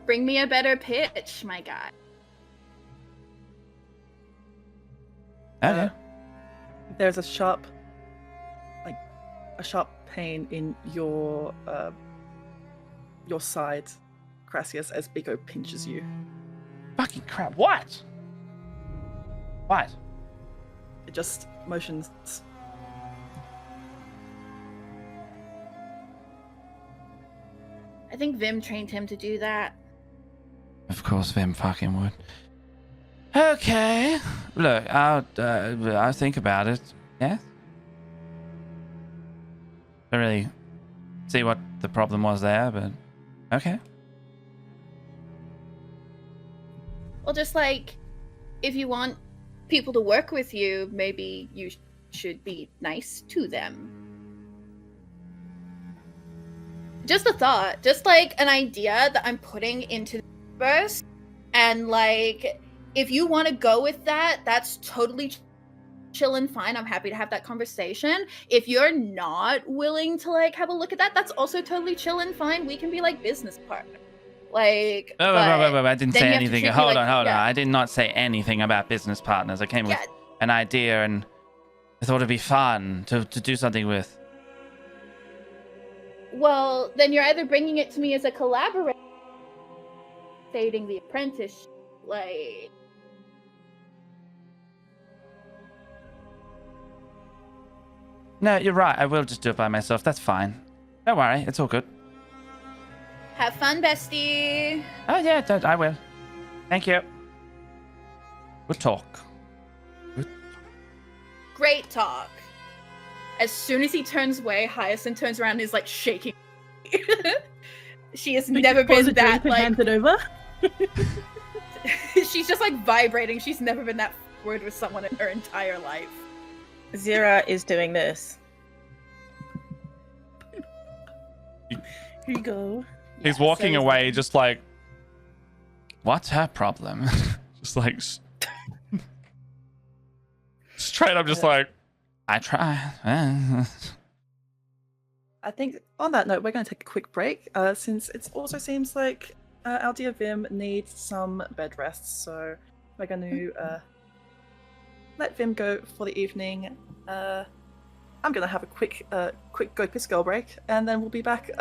Bring me a better pitch, my guy.
Okay.
There's a sharp pain in your side, Crassius, as Biko pinches you.
Fucking crap. What? What?
It just motions.
I think Vim trained him to do that.
Of course, Vim fucking would. Okay. Look, I'll think about it. Yeah? Don't really see what the problem was there, but okay.
Well, just like, if you want people to work with you, maybe you should be nice to them. Just a thought, just like an idea that I'm putting into the universe. And like, if you want to go with that, that's totally chill and fine. I'm happy to have that conversation. If you're not willing to like have a look at that, that's also totally chill and fine. We can be like business partners. Like,
Wait, I didn't
then
say
you have to
anything.
treat me
Hold
like-
on.
yeah.
I did not say anything about business partners. I came with
Yeah.
an idea and I thought it'd be fun to do something with.
Well, then you're either bringing it to me as a collaborator, stating the apprentice, like.
No, you're right. I will just do it by myself. That's fine. Don't worry. It's all good.
Have fun, bestie.
Oh, yeah, I will. Thank you. Good talk.
Great talk. As soon as he turns away, Hyacinth turns around and is like shaking. She has never
Pause
been
the drink
that
and
like.
hand it over.
She's just like vibrating. She's never been that forward with someone in her entire life.
Zira is doing this.
Here you go.
He's
Yeah,
walking
so
away, just like, what's her problem? Just like, straight up, just like, I try.
I think on that note, we're going to take a quick break since it also seems like our dear Vim needs some bed rest. So we're going to let Vim go for the evening. I'm going to have a quick go piss girl break, and then we'll be back in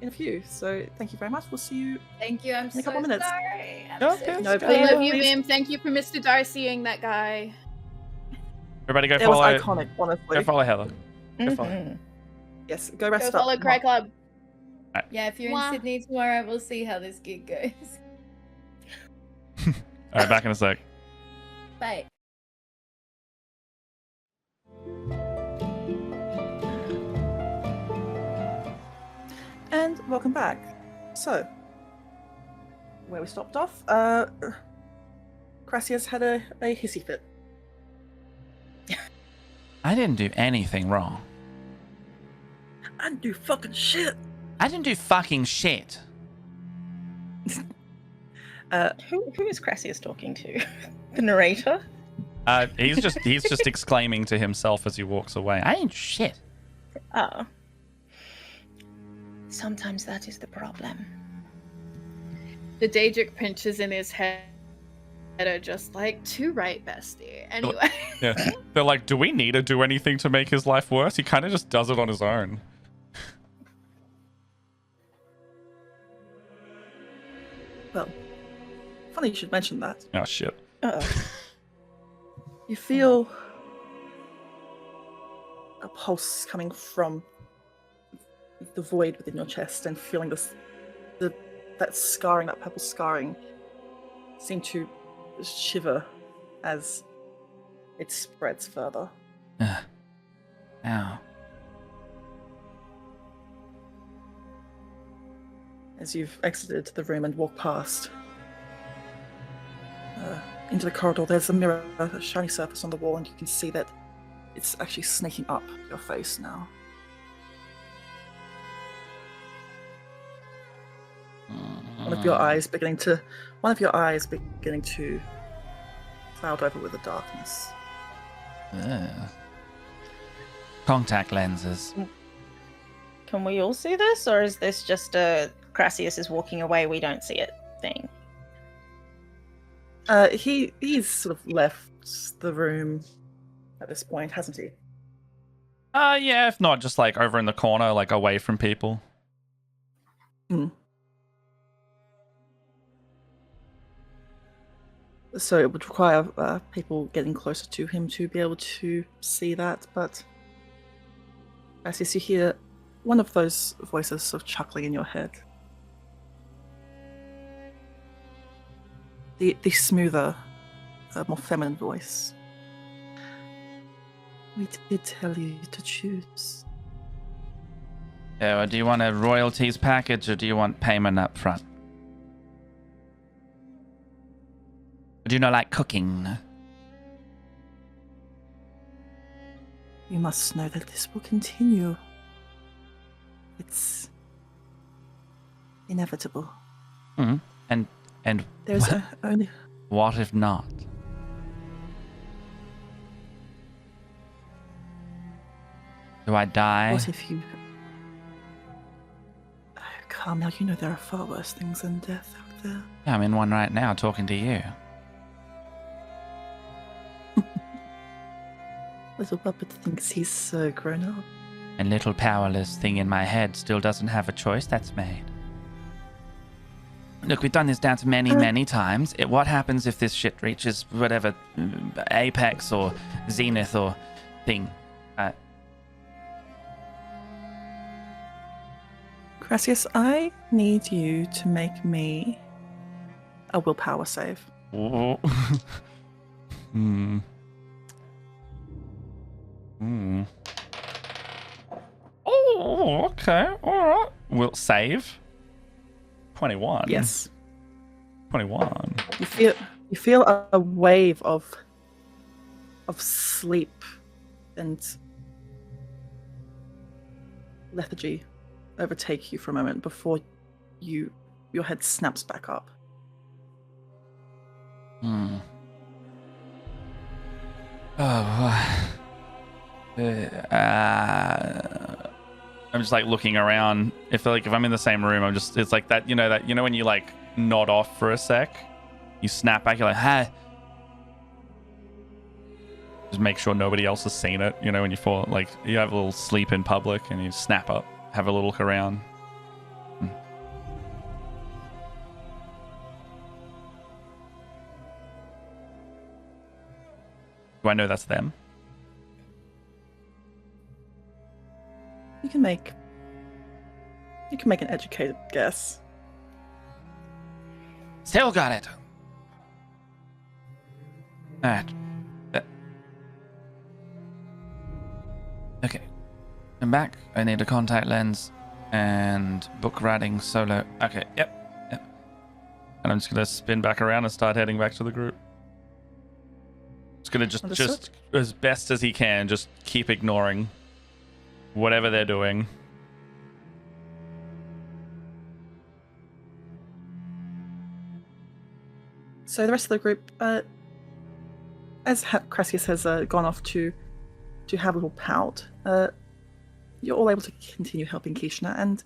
a few. So thank you very much. We'll see you.
Thank you. I'm
In a
so
couple minutes.
sorry. I'm
No,
so
okay.
No,
I
please,
love you,
please.
Vim. Thank you for Mr. Darcying that guy.
Everybody go
It was
follow.
iconic, honestly.
Go follow Heather. Go follow.
Mhm.
Yes, go rest
Go
up.
follow Cry Club.
Yeah, if you're
Mwah.
in Sydney tomorrow, we'll see how this gig goes.
All right, back in a sec.
Bye.
And welcome back. So, where we stopped off, Crassius had a hissy fit.
I didn't do anything wrong.
I didn't do fucking shit.
I didn't do fucking shit.
Who is Crassius talking to? The narrator?
He's just exclaiming to himself as he walks away. I ain't shit.
Oh. Sometimes that is the problem.
The Daedric pinches in his head are just like, too right, bestie. Anyway.
Yeah. They're like, do we need to do anything to make his life worse? He kind of just does it on his own.
Well, funny you should mention that.
Oh shit.
You feel a pulse coming from the void within your chest, and feeling that scarring, that purple scarring, seem to shiver as it spreads further.
Ow.
As you've exited the room and walked past into the corridor, there's a mirror, a shiny surface on the wall, and you can see that it's actually snaking up your face now. One of your eyes beginning to cloud over with the darkness.
Ugh. Contact lenses.
Can we all see this, or is this just a Crassius is walking away, we don't see it thing?
He's sort of left the room at this point, hasn't he?
Yeah, if not, just like over in the corner, like away from people.
So it would require people getting closer to him to be able to see that, but as you hear one of those voices sort of chuckling in your head. The smoother, more feminine voice. We did tell you to choose.
Yeah, do you want a royalties package or do you want payment up front? Or do you not like cooking?
You must know that this will continue. It's inevitable.
Mm-hmm. And
There's only...
what if not? Do I die?
What if you... Oh, Carmel, you know there are far worse things than death out there.
Yeah, I'm in one right now talking to you.
Little puppet thinks he's so grown up.
And little powerless thing in my head still doesn't have a choice that's made. Look, we've done this dance many times. What happens if this shit reaches whatever apex or zenith or thing?
Crassius, I need you to make me a willpower save.
Oh. Oh, okay. All right. We'll save. 21.
Yes.
21.
You feel a wave of sleep and lethargy overtake you for a moment before your head snaps back up.
Hmm. Oh. I'm just like looking around. If I'm in the same room, it's like that, when you like nod off for a sec, you snap back, you're like, hi. Just make sure nobody else has seen it, when you fall, like you have a little sleep in public and you snap up, have a little look around. Do I know that's them?
You can make an educated guess.
Still got it. Alright. Okay. I'm back. I need a contact lens and book writing solo. Okay, yep. And I'm just gonna spin back around and start heading back to the group. Just gonna just as best as he can, just keep ignoring whatever they're doing.
So the rest of the group, as Crassius has gone off to have a little pout, you're all able to continue helping Kishna, and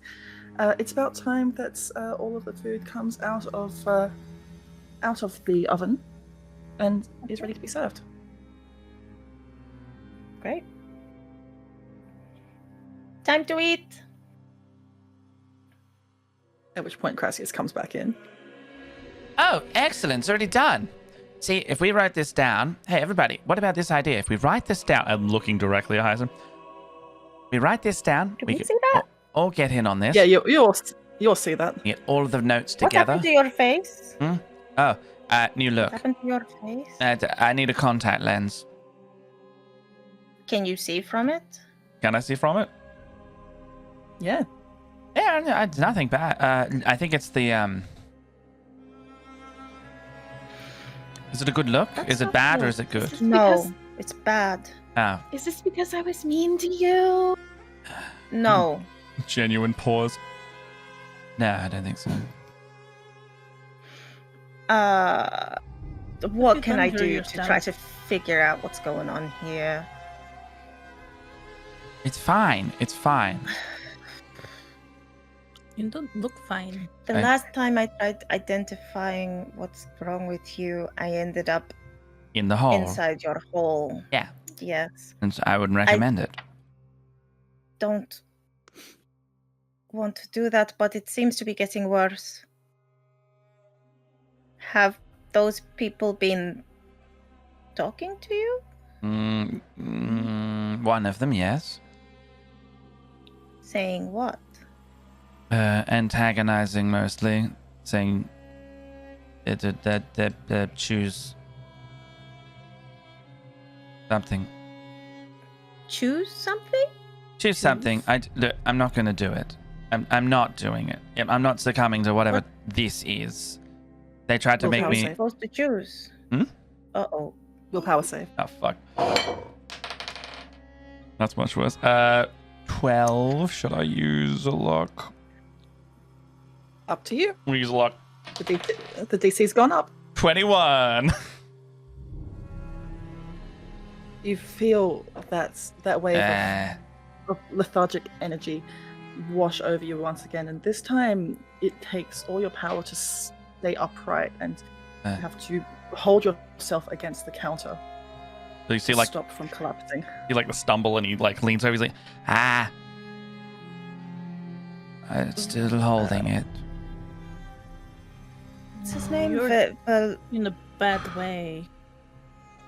it's about time that all of the food comes out of the oven and is ready to be served.
Great. Time to eat.
At which point Crassius comes back in.
Oh, excellent. It's already done. See, if we write this down... Hey, everybody, what about this idea? If we write this down...
I'm looking directly at Heisen.
We write this down...
Can we see that?
All get in on this.
Yeah, you'll see that.
Get all of the notes
What
together.
happened to your face?
Oh, new look.
What happened to your face?
I need a contact lens.
Can you see from it?
Can I see from it?
Yeah.
Yeah, it's nothing bad. I think it's the... Is it a good look?
That's
Is it
not
bad or
good.
is it good?
No, it's bad.
Oh.
Is this because I was mean to you?
No.
Genuine pause.
No, I don't think so.
What
you
can
done
I
through
do
your
to
stuff?
try to figure out what's going on here?
It's fine. It's fine.
You don't look fine.
The last time I tried identifying what's wrong with you, I ended up
In the hole.
inside your hole.
Yeah.
Yes.
And so I wouldn't recommend it.
Don't want to do that, but it seems to be getting worse. Have those people been talking to you?
One of them, yes.
Saying what?
Antagonizing mostly, saying that choose something.
Choose something?
Choose something. Look, I'm not going to do it. I'm not doing it. I'm not succumbing to whatever this is. They tried to
Well,
make
how
me.
safe.
Supposed to choose.
Hmm?
Uh-oh.
Willpower save.
Oh, fuck. That's much worse. 12. Should I use a lock?
Up to you.
We use a lock.
The DC's gone up.
21.
You feel that wave of lethargic energy wash over you once again, and this time it takes all your power to stay upright, and you have to hold yourself against the counter.
So you see,
to
like,
stop from collapsing.
he like the stumble, and he like leans over. He's like,
I'm still holding it.
What's his name?
You're- In a bad way.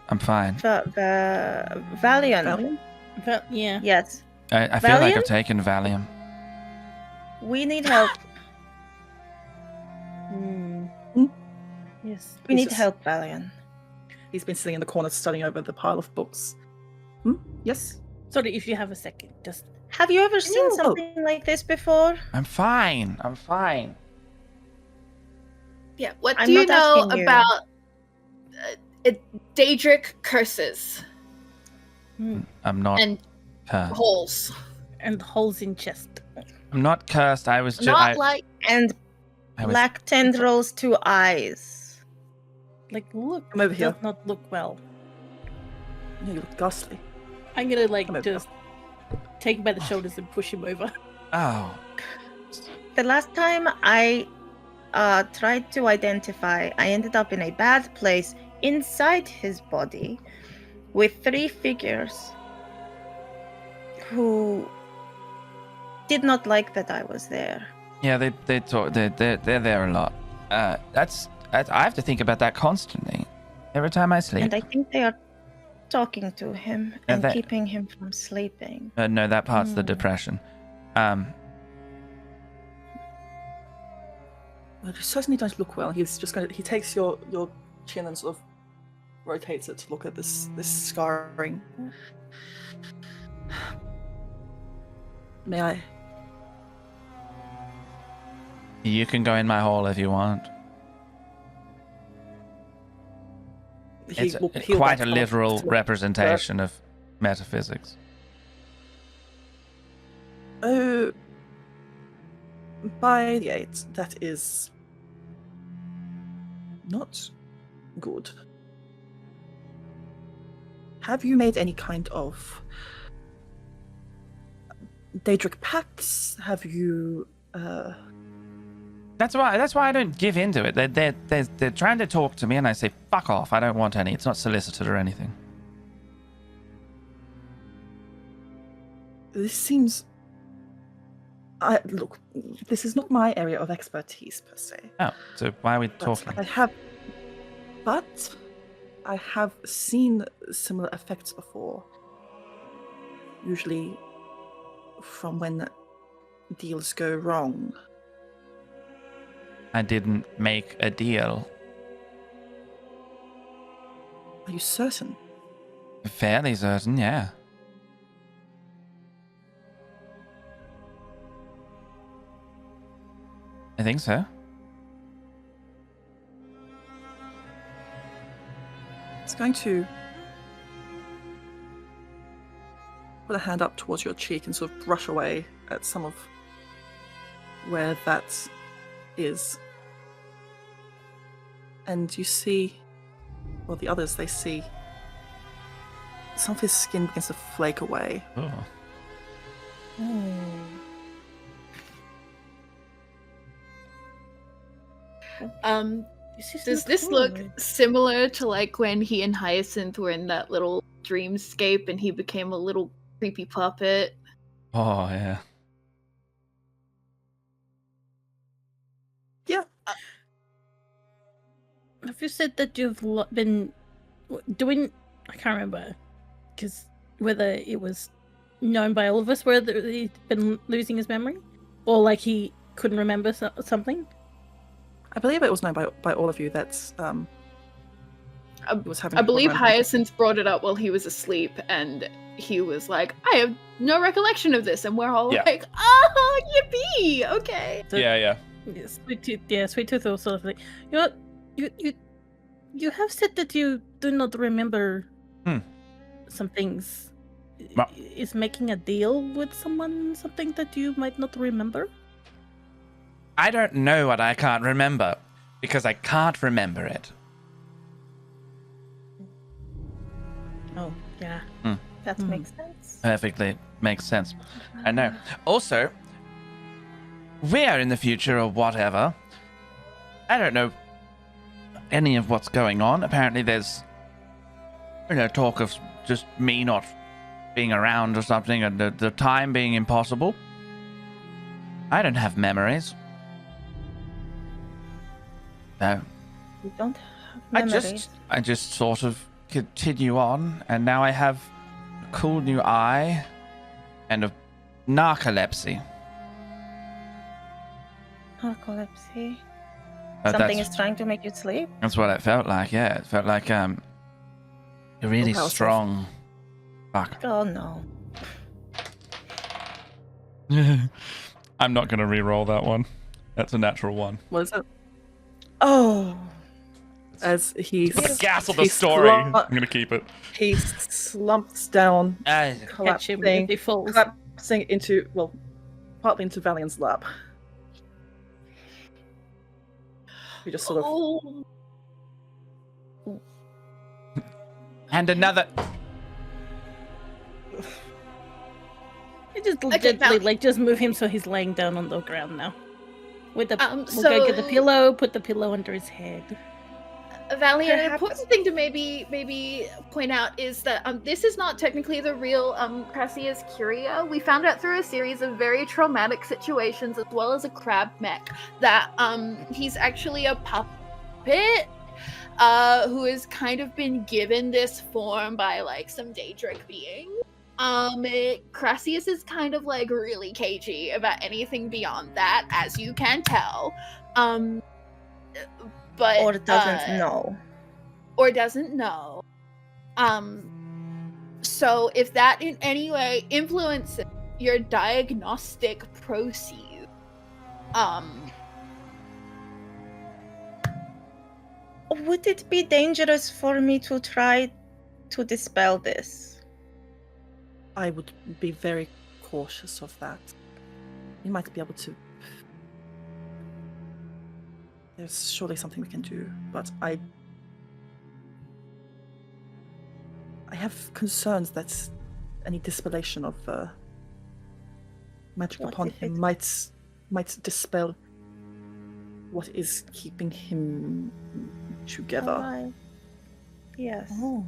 I'm fine.
Valiant.
Valiant?
But yeah.
Yes.
I feel like
Valiant?
I've taken Valium.
We need help.
Yes.
We need
Jesus.
help, Valiant.
He's been sitting in the corner studying over the pile of books. Yes?
Sorry, if you have a second, just
Have you ever seen
No.
something like this before?
I'm fine. I'm fine.
Yeah. What
I'm
do you
not
know
asking you.
about Daedric curses
I'm not
and
cursed.
holes?
And holes in chest.
I'm not cursed. I was just.
Not like
And
I was
black tendrils to eyes.
Like, look,
Come over here.
does not look well.
You look ghastly.
I'm gonna like
Come over.
just take him by the shoulders and push him over.
Oh,
The last time I tried to identify, I ended up in a bad place inside his body with 3 figures who did not like that I was there.
yeah. They talk. They're there a lot. I have to think about that constantly. Every time I sleep.
And I think they are talking to him and
that-
keeping him from sleeping.
No, that part's the depression.
Well, you certainly don't look well. He takes your chin and sort of rotates it to look at this scarring. May I?
You can go in my hall if you want. It's
He will peel
quite
back
a
off
literal
to look-
representation of metaphysics.
Oh, by the 8, that is not good. Have you made any kind of Daedric pacts? Have you?
That's why I don't give into it. They're trying to talk to me, and I say, "Fuck off! I don't want any." It's not solicited or anything.
This seems. Look, this is not my area of expertise per se.
Oh, so why are we
But
talking?
I have seen similar effects before. Usually from when deals go wrong.
I didn't make a deal.
Are you certain?
Fairly certain, yeah. I think so.
It's going to put a hand up towards your cheek and sort of brush away at some of where that is. And you see, well, the others, they see some of his skin begins to flake away.
Oh.
Does this look similar to like when he and Hyacinth were in that little dreamscape and he became a little creepy puppet?
Oh, yeah.
Yeah.
Have you said that you've been doing? I can't remember, because whether it was known by all of us whether he'd been losing his memory, or like he couldn't remember something.
I believe it was known by all of you that he was having
I believe
trouble remembering.
Hyacinth brought it up while he was asleep, and he was like, "I have no recollection of this," and we're all
Yeah.
like, "Oh, yippee! Okay."
So-
Yeah.
Sweet Tooth, yeah, Sweet Tooth also like, you have said that you do not remember some things.
Ma-
Is making a deal with someone something that you might not remember?
I don't know what I can't remember, because I can't remember it.
Oh, yeah.
That makes sense.
Perfectly makes sense. I know. Also, we are in the future or whatever. I don't know any of what's going on. Apparently there's, talk of just me not being around or something, and the time being impossible. I don't have memories. No.
You don't have memories.
I just sort of continue on, and now I have a cool new eye and a narcolepsy.
Narcolepsy.
But
Something is trying to make you sleep.
That's what it felt like, yeah. It felt like a really
powerful.
strong. Fuck.
Oh no.
I'm not going to re-roll that one. That's a natural one.
What is it?
Oh,
As he
Put the gas on the
he
story.
slump-
I'm gonna keep it.
he slumps down,
Catch him
collapsing,
if he falls.
collapsing into, well, partly into Valiant's lap. He just sort of
Oh,
And another.
You just
Okay,
gently,
Val-
like, just move him so he's laying down on the ground now. With the, we'll go
so-
get the pillow, put the pillow under his head.
Valiant, an
Perhaps-
important thing to maybe point out is that this is not technically the real Crassius Curio. We found out through a series of very traumatic situations, as well as a crab mech, that he's actually a puppet who has kind of been given this form by like some Daedric being. Crassius is kind of like really cagey about anything beyond that, as you can tell. But
or doesn't know.
or doesn't know. So if that in any way influences your diagnostic process,
Would it be dangerous for me to try to dispel this?
I would be very cautious of that. You might be able to. There's surely something we can do, but I have concerns that any dispellation of magic
What
upon
if
him might dispel what is keeping him together.
Alive. Yes.
Oh.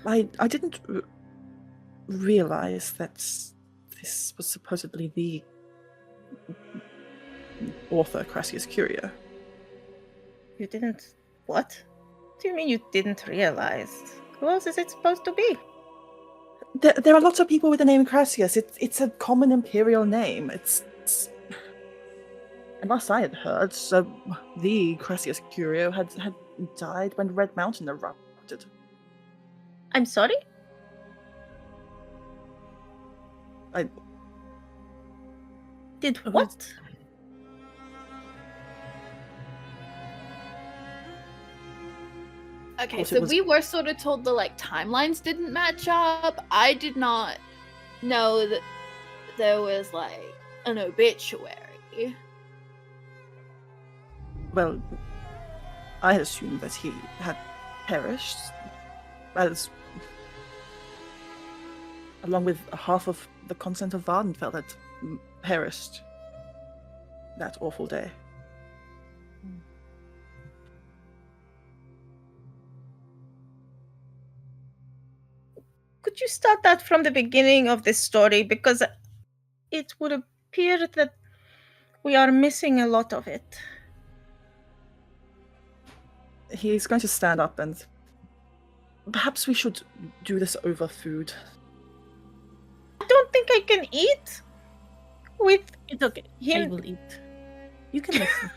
I didn't realize that this was supposedly the author, Crassius Curio.
You didn't. What? Do you mean you didn't realize? Who else is it supposed to be?
There are lots of people with the name Crassius. It's a common imperial name. It's and last I had heard, the Crassius Curio had died when Red Mountain erupted.
I'm sorry?
I
Did
Oh,
what?
okay,
course
so
it was-
we were sort of told the like timelines didn't match up. I did not know that there was like an obituary.
well, I had assumed that he had perished, as along with half of the continent of Vardenfell had perished that awful day.
Could you start that from the beginning of this story? Because it would appear that we are missing a lot of it.
He's going to stand up and perhaps we should do this over food.
I don't think I can eat with
It's okay. I
him.
will eat.
You can listen.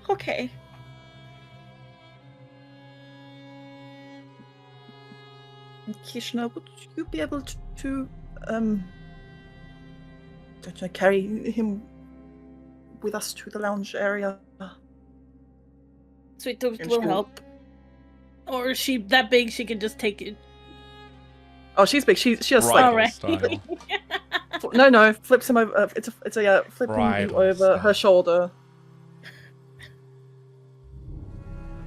Okay.
Kishna, would you be able to don't I carry him with us to the lounge area?
Sweet Tooth
And
will
she'll-
help. Or is she that big she can just take it?
Oh, she's big. She just
Right.
All right.
Style.
no, flips him over. It's a flipping
Right,
you over her shoulder.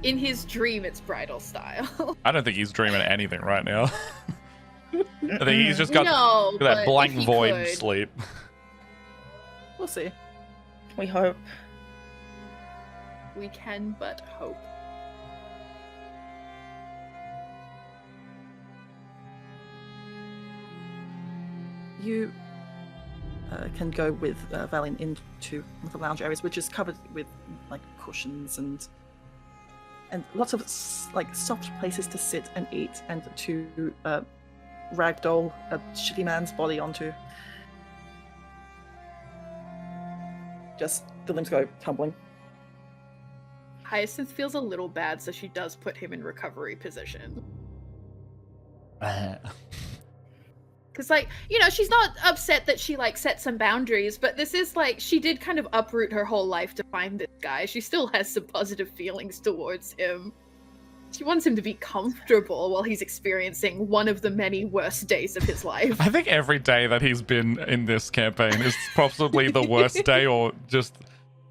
In his dream, it's bridal style.
I don't think he's dreaming anything right now. I think he's just got
no,
that
but
blank
if he
void
could,
sleep.
We'll see.
We hope.
we can but hope.
You can go with Valiant into one of the lounge areas, which is covered with like cushions and lots of like soft places to sit and eat and to ragdoll a shitty man's body onto. Just the limbs go tumbling.
Hyacinth feels a little bad, so she does put him in recovery position. Because, like, you know, she's not upset that she, like, set some boundaries, but this is, like, she did kind of uproot her whole life to find this guy. She still has some positive feelings towards him. She wants him to be comfortable while he's experiencing one of the many worst days of his life.
I think every day that he's been in this campaign is possibly the worst day, or just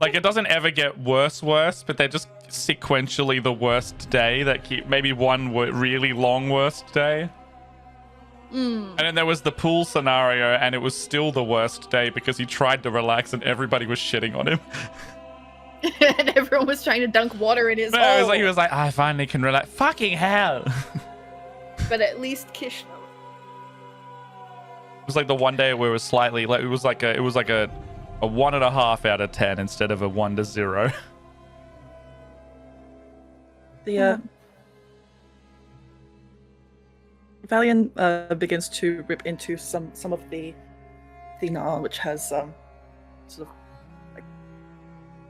like it doesn't ever get worse, but they're just sequentially the worst day that keep maybe one really long worst day. And then there was the pool scenario, and it was still the worst day because he tried to relax and everybody was shitting on him.
And everyone was trying to dunk water in his hole.
No, he was like, I finally can relax. Fucking hell.
But at least Kish knows.
It was like the one day where it was slightly like it was like a 1.5 out of 10 instead of a 1 to 0.
The Valiant begins to rip into some of the naan, which has sort of like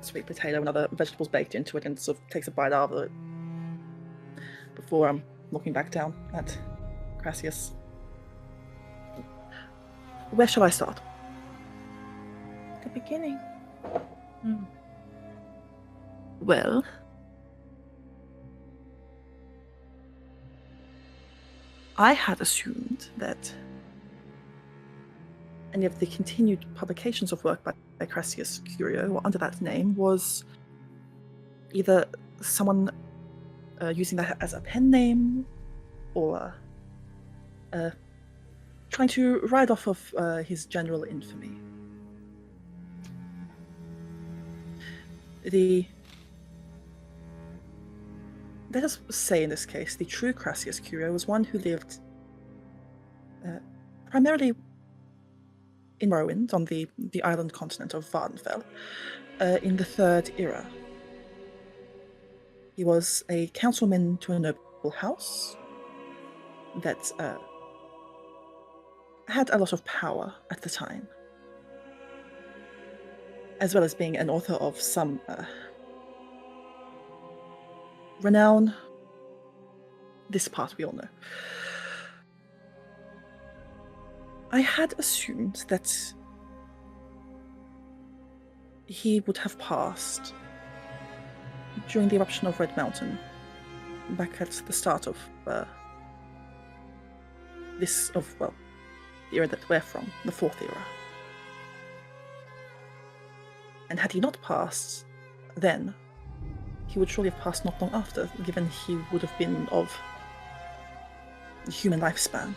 sweet potato and other vegetables baked into it, and sort of takes a bite out of it before looking back down at Crassius. Where shall I start?
The beginning.
Well, I had assumed that any of the continued publications of work by Crassius Curio under that name was either someone using that as a pen name, or trying to ride off of his general infamy. Let us say in this case, the true Crassius Curio was one who lived primarily in Morrowind, on the island continent of Vardenfell, in the Third Era. He was a councilman to a noble house that had a lot of power at the time, as well as being an author of some renown. This part we all know. I had assumed that he would have passed during the eruption of Red Mountain, back at the start of the era that we're from, the Fourth Era. And had he not passed then, he would surely have passed not long after, given he would have been of human lifespan.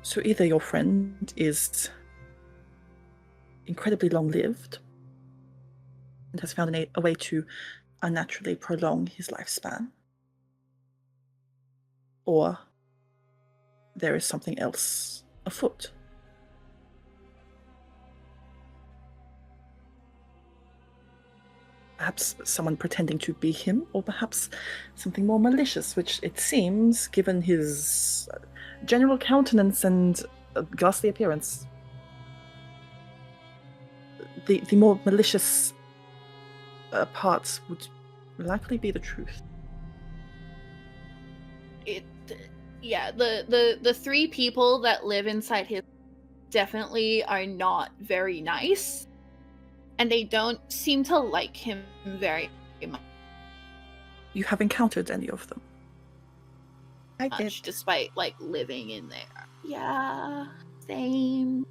So either your friend is incredibly long-lived and has found a way to unnaturally prolong his lifespan, or there is something else afoot. Perhaps someone pretending to be him, or perhaps something more malicious, which it seems, given his general countenance and ghastly appearance, the more malicious parts would likely be the truth.
The three people that live inside his definitely are not very nice, and they don't seem to like him very much.
You have encountered any of them?
I did.
Despite like living in there. Yeah, same.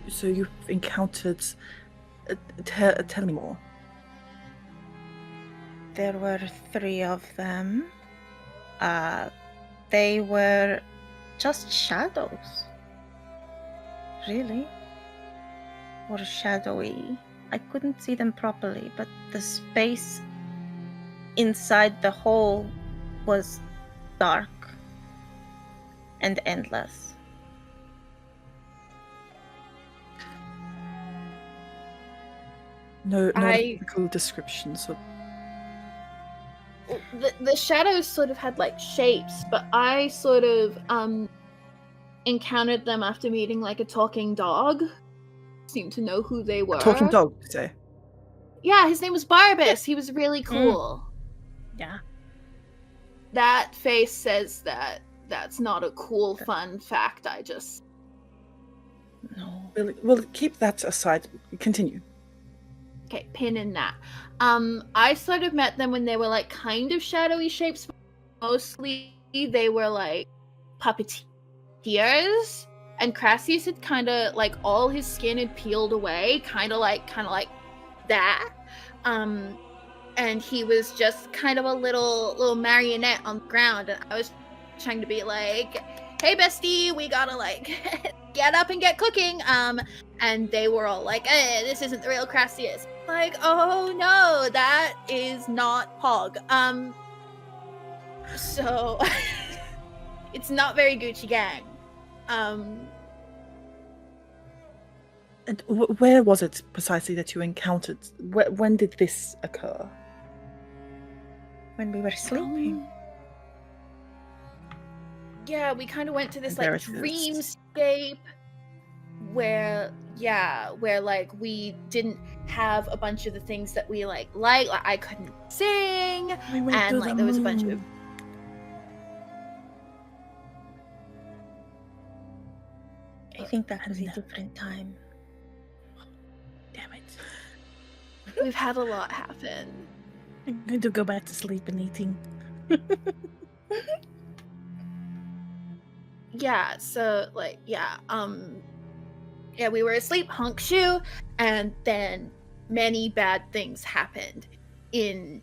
So you've encountered... tell me more.
There were 3 of them. They were just shadows. Really? Or shadowy. I couldn't see them properly, but the space inside the hole was dark and endless.
No physical descriptions of...
The shadows sort of had like shapes, but I sort of encountered them after meeting like a talking dog. Seemed to know who they were.
A talking dog, did you say?
Yeah, his name was Barbas. He was really cool.
Yeah.
That face says that that's not a cool, fun fact. I just.
No.
We'll keep that aside. Continue.
Okay, pin in that. I sort of met them when they were like kind of shadowy shapes. But mostly they were like puppeteers, and Crassius had kind of like all his skin had peeled away, kind of like that. And he was just kind of a little marionette on the ground, and I was trying to be like, "Hey, bestie, we gotta like get up and get cooking." And they were all like, "This isn't the real Crassius." Like, oh no, that is not Pog. So it's not very Gucci gang.
And where was it precisely that you encountered? When did this occur?
When we were sleeping.
Yeah, we kind of went to this
There
like
it is.
dreamscape where like we didn't have a bunch of the things that we like I couldn't sing,
We went
and
to
like
the
there was a bunch of
moon.
I think that was a different time.
Damn it.
we've had a lot happen.
I'm going to go back to sleep and eating.
Yeah, so like we were asleep, honk shoe, and then many bad things happened in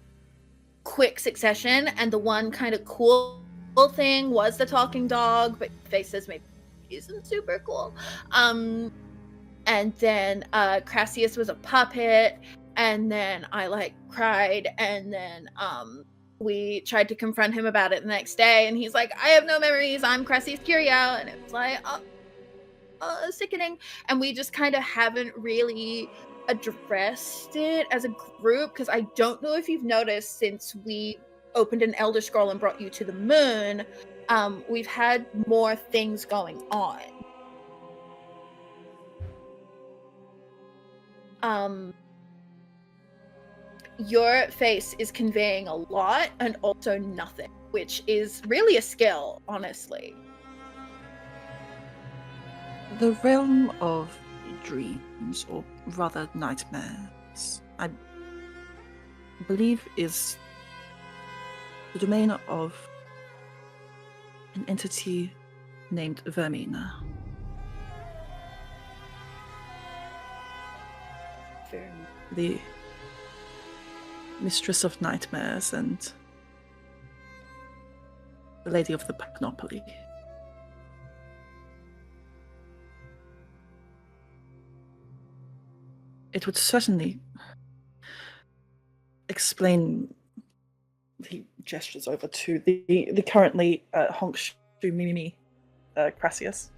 quick succession, and the one kind of cool thing was the talking dog, but faces maybe isn't super cool. And then Crassius was a puppet, and then I like cried, and then we tried to confront him about it the next day, and he's like, "I have no memories, I'm Crassius Curio," and it was like, sickening. And we just kind of haven't really addressed it as a group, because I don't know if you've noticed, since we opened an Elder Scroll and brought you to the moon, we've had more things going on. Your face is conveying a lot and also nothing, which is really a skill, honestly.
The realm of dreams, or rather nightmares, I believe is the domain of an entity named Vermina. The mistress of nightmares and the lady of the Pagnopoly. It would certainly explain. He gestures over to the currently honk shoe mimimi Crassius.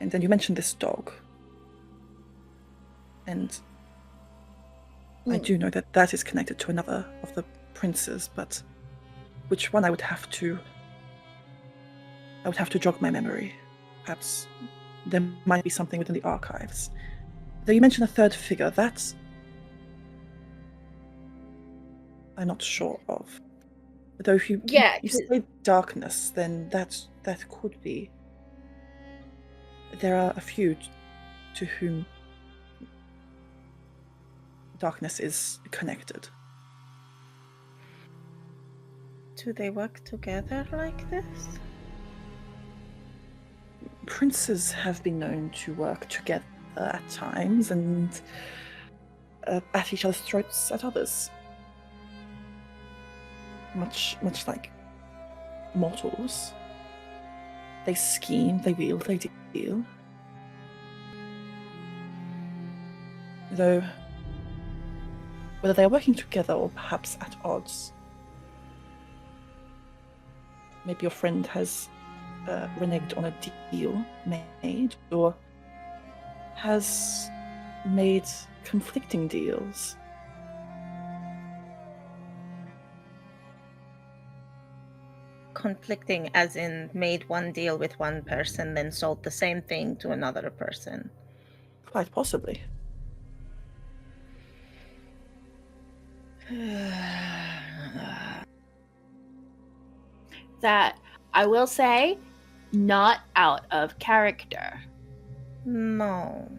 And then you mentioned this dog. And I do know that that is connected to another of the princes, but which one I would have to jog my memory. Perhaps there might be something within the archives. Though you mentioned a third figure, that's I'm not sure of. Though if you say darkness, then that could be. There are a few to whom darkness is connected.
Do they work together like this?
Princes have been known to work together at times and at each other's throats at others. Much like mortals. They scheme, they wheel, they deal. Though, whether they are working together or perhaps at odds, maybe your friend has reneged on a deal made, or has made conflicting deals.
conflicting, as in made one deal with one person, then sold the same thing to another person?
Quite possibly.
That, I will say, not out of character.
No,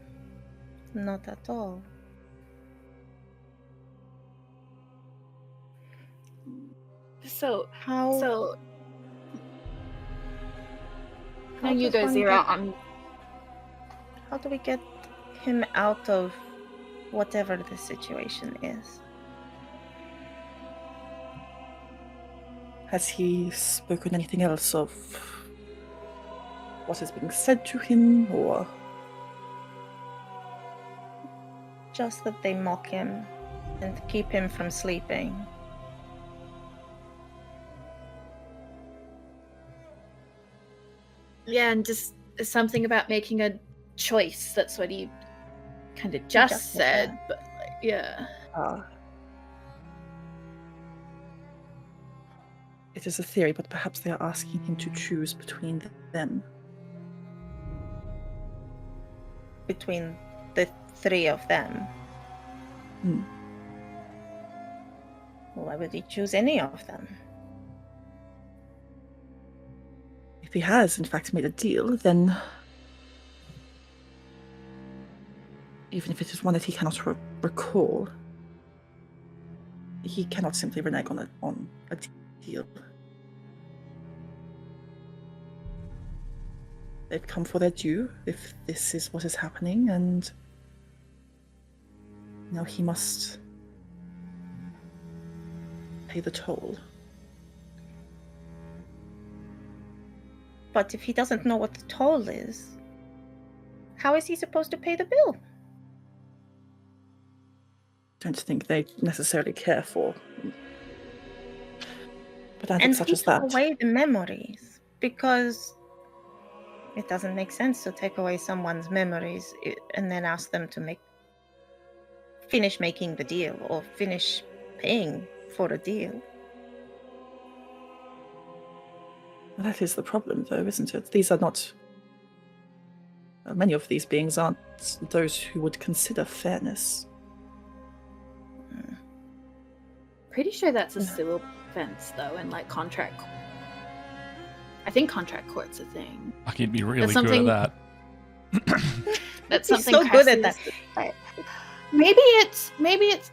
not at all.
So,
How?
so
how
no, you
does
go,
one
Zero.
get- How do we get him out of whatever the situation is?
Has he spoken anything else of what is being said to him, or
Just that they mock him and keep him from sleeping.
Yeah, and just something about making a choice. That's what he kind of just
just said
said,
that.
but like, yeah.
it is a theory, but perhaps they are asking him to choose between them?
Between the three of them.
Hmm.
Why would he choose any of them?
If he has, in fact, made a deal, then even if it is one that he cannot recall, he cannot simply renege on a deal. They've come for their due, if this is what is happening, and now he must pay the toll.
But if he doesn't know what the toll is, how is he supposed to pay the bill?
Don't think they necessarily care for pedantic
And
such
take
as that.
away the memories, because it doesn't make sense to take away someone's memories and then ask them to finish making the deal or finish paying for a deal.
That is the problem, though, isn't it? These are not. Many of these beings aren't those who would consider fairness.
Pretty sure that's a civil offense, though, and like contract. I think contract court's a thing.
Fuck, he'd be really
That's
good
something-
at that.
That's
He's
something.
so good at
Cassius did. Maybe it's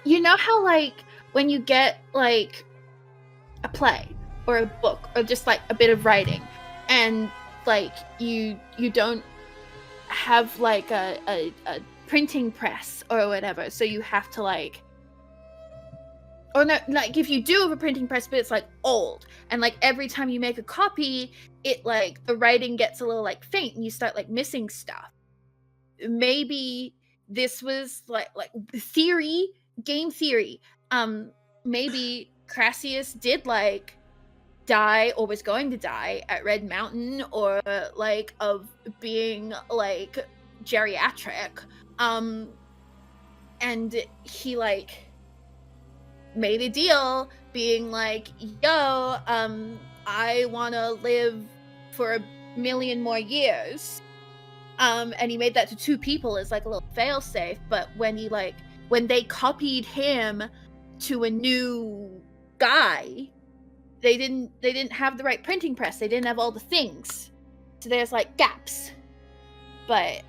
you know how like when you get like a play or a book or just like a bit of writing and like you don't have like a printing press or whatever, so you have to like, or no, like if you do have a printing press but it's like old and like every time you make a copy it like the writing gets a little like faint and you start like missing stuff. Maybe this was like theory, game theory. Maybe Crassius did like die or was going to die at Red Mountain, or like of being like geriatric. And he like made a deal being like, yo, I want to live for 1,000,000 more years. And he made that to two people as like a little failsafe, but when they copied him to a new guy, they didn't have the right printing press, they didn't have all the things, so there's like gaps, but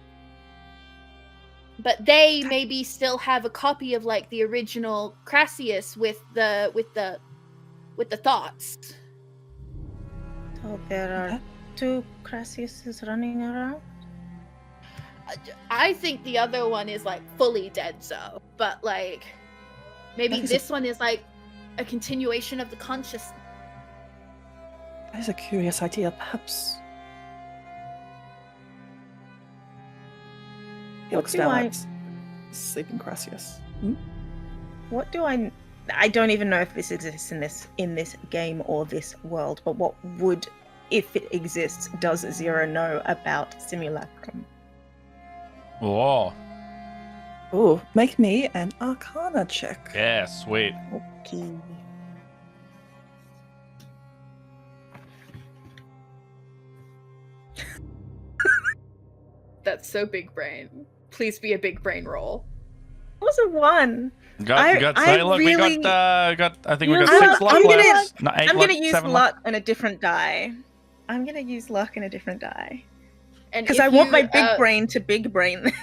they maybe still have a copy of like the original Crassius with the thoughts.
So there are two Crassiuses running around?
I think the other one is like fully dead, so, but like maybe this one is like a continuation of the consciousness.
That is a curious idea. Perhaps he looks
do
down
I-
at sleeping Crassius.
What do I don't even know if this exists in this game or this world, but what would, if it exists, does Zero know about Simulacrum?
Whoa.
Oh, make me an Arcana check.
Yeah, sweet.
Okay.
That's so big brain. Please be a big brain roll.
It was a 1.
Got
I
look,
really-
we got I think we got
I'm-
6 luck
I'm gonna-
left. No, 8
I'm
luck,
gonna use
7
luck on a different die. I'm gonna use luck on a different die.
And
Because
if
I want my
you,
big brain to big brain this.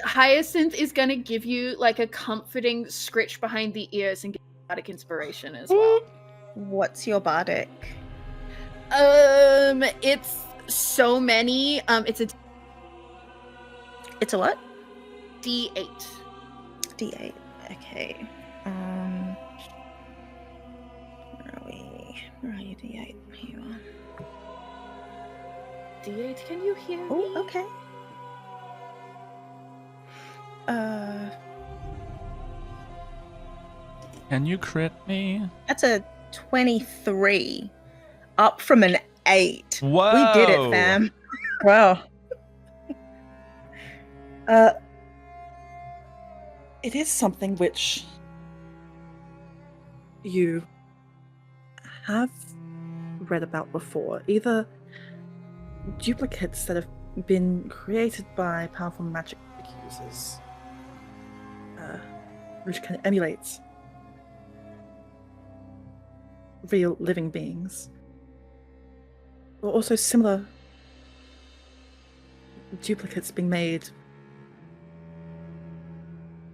Hyacinth is gonna give you like a comforting scritch behind the ears and give you bardic inspiration as well.
What's your bardic?
It's so many. It's a
It's a what?
D8.
D8. Okay. Where are we? Where are you, D8? Here you are.
D8, can you hear me?
Oh, okay.
Can you crit me?
That's a 23. Up from an 8.
Whoa.
We did it, fam.
Wow. It is something which you have read about before. Either duplicates that have been created by powerful magic users, which can emulate real living beings, or also similar duplicates being made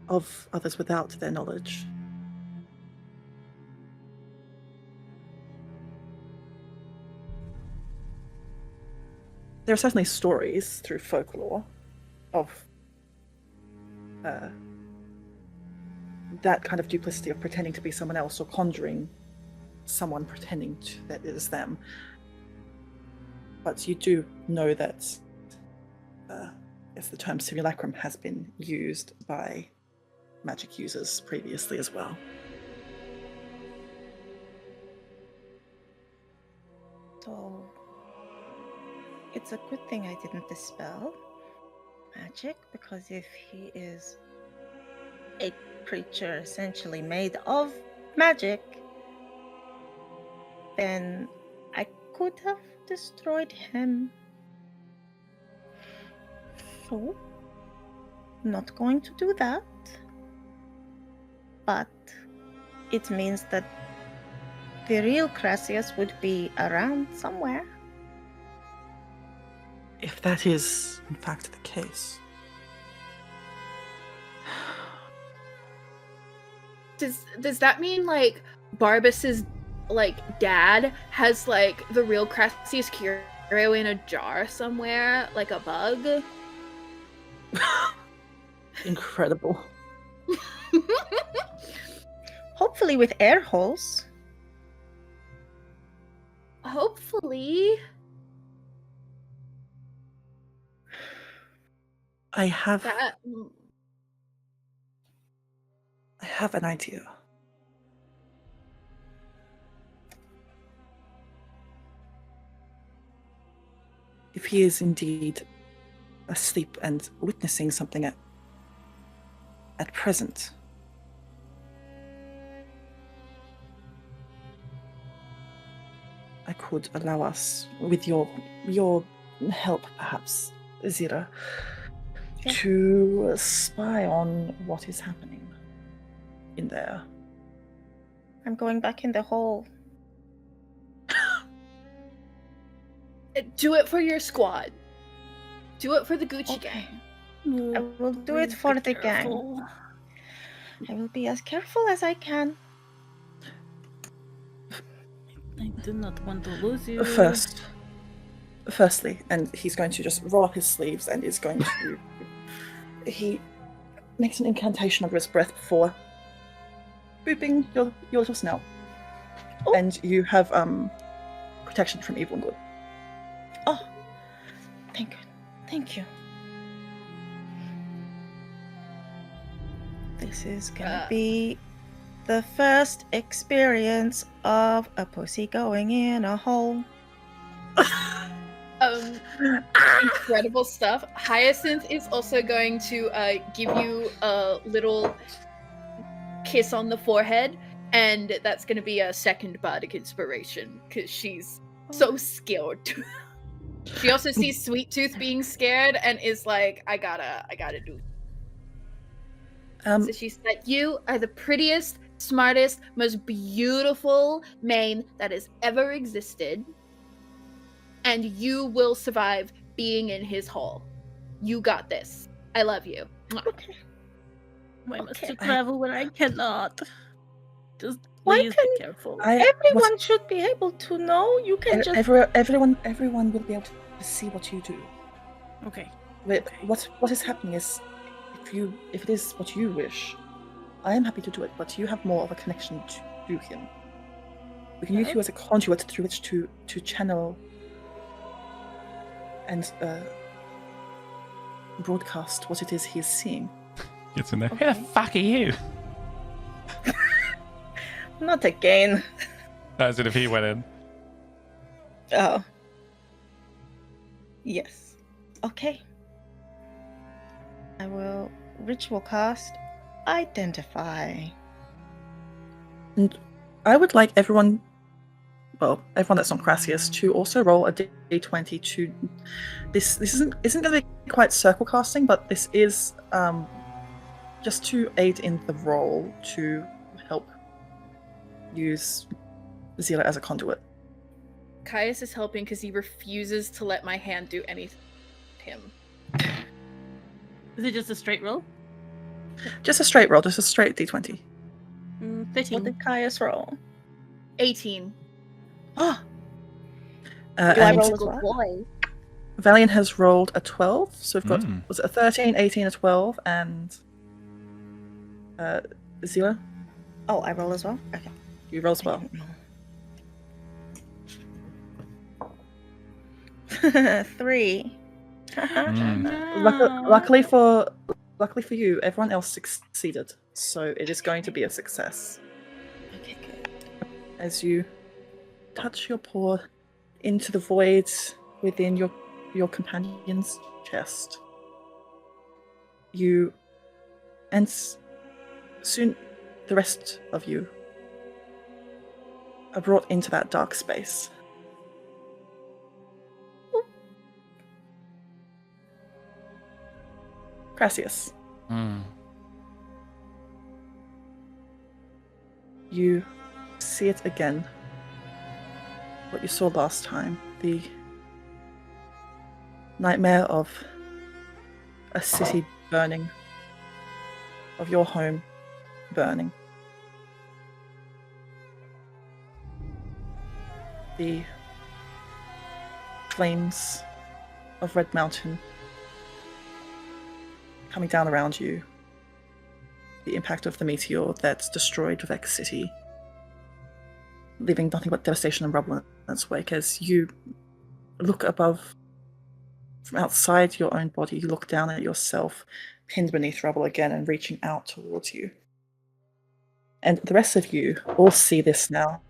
of others without their knowledge. There are certainly stories through folklore of that kind of duplicity of pretending to be someone else or conjuring someone pretending that it is them. But you do know that the term simulacrum has been used by magic users previously as well.
So it's a good thing I didn't dispel magic, because if he is a creature essentially made of magic, then I could have destroyed him. So, not going to do that. But it means that the real Crassius would be around somewhere.
If that is, in fact, the case.
Does that mean like Barbas's like dad has like the real Crassius Curio in a jar somewhere, like a bug?
Incredible.
Hopefully with air holes.
Hopefully.
I have
That
an idea. If he is indeed asleep and witnessing something at present, I could allow us, with your help perhaps, Zira,
Yeah.
to spy on what is happening in there.
I'm going back in the hole.
do it for your squad. Do it for the Gucci
Okay.
gang.
I will do it for the gang. I will be as careful as I can.
I do not want to lose you.
Firstly, and he's going to just roll up his sleeves and is going to. He makes an incantation under his breath before booping your little snout.
Oh.
And you have protection from evil and good.
Oh, thank you. Thank you. This is gonna be the first experience of a pussy going in a hole.
Incredible stuff. Hyacinth is also going to give you a little kiss on the forehead, and that's going to be a second bardic inspiration because she's so skilled. She also sees Sweet Tooth being scared and is like, I gotta do. So she said, "You are the prettiest, smartest, most beautiful mane that has ever existed, and you will survive being in his hole. You got this. I love you." Mwah.
Okay.
Why must
Okay,
you travel when I cannot? Just
Why
please
can-
be careful.
Everyone should be able to know. You can just.
Everyone will be able to see what you do.
Okay.
But what is happening is, if it is what you wish, I am happy to do it. But you have more of a connection to him. We can use you as a conduit through which to channel and broadcast what it is he is seeing.
Gets in there.
Who the fuck are you?
Not again.
As if he went in.
Oh. Yes. Okay. I will ritual cast Identify.
And I would like everyone that's not Crassius, to also roll a d20 to. This isn't going to be quite circle casting, but this is just to aid in the roll to help use Zila as a conduit.
Caius is helping because he refuses to let my hand do anything to him.
Is it just a straight roll?
Just a straight roll, just a straight d20.
13.
What did Caius roll?
18.
Oh,
Do
I roll as well?
Boy.
Valiant has rolled a 12, so we've got
Mm.
was it a 13, 18, a 12, and Zila,
Oh, I roll as well? Okay.
you roll as well.
3.
Mm.
Luckily for you, everyone else succeeded, so it is going to be a success.
Okay, good.
As you touch your paw into the void within your companion's chest, soon the rest of you are brought into that dark space. Crassius,
Mm.
you see it again. What you saw last time, the nightmare of a city burning, of your home burning. The flames of Red Mountain coming down around you. The impact of the meteor that destroyed Vex City, leaving nothing but devastation and rubble in its wake. As you look above, from outside your own body, you look down at yourself, pinned beneath rubble again and reaching out towards you. And the rest of you all see this now.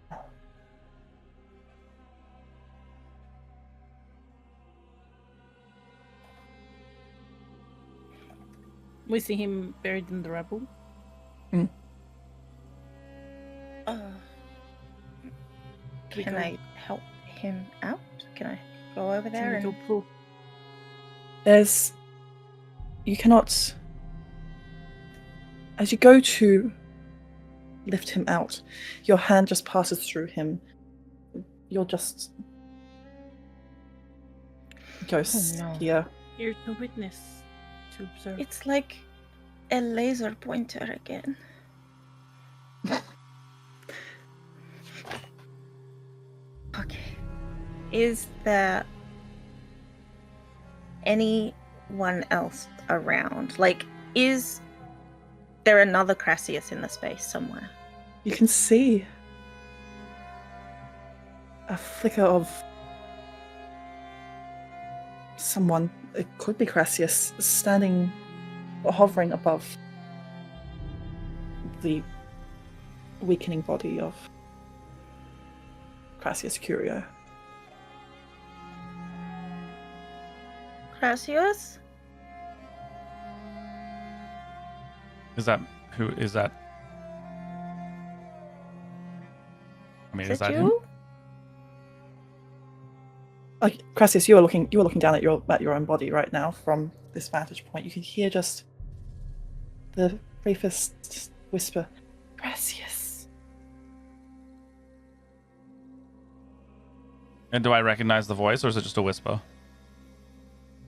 We see him buried in the rubble.
Can I help him out? Can I go over there and...
pull?
You cannot, as you go to lift him out, your hand just passes through him. You're just ghosts
no.
here.
Here's the witness to observe.
It's like a laser pointer again. Okay. Is there anyone else around? Like, is there another Crassius in the space somewhere?
You can see a flicker of someone, it could be Crassius, standing or hovering above the weakening body of Crassius Curio.
Crassius?
Who is that? I mean, is that him?
you?
Crassus, you are looking down at your own body right now from this vantage point. You can hear just the briefest whisper, Gracias.
And do I recognize the voice, or is it just a whisper?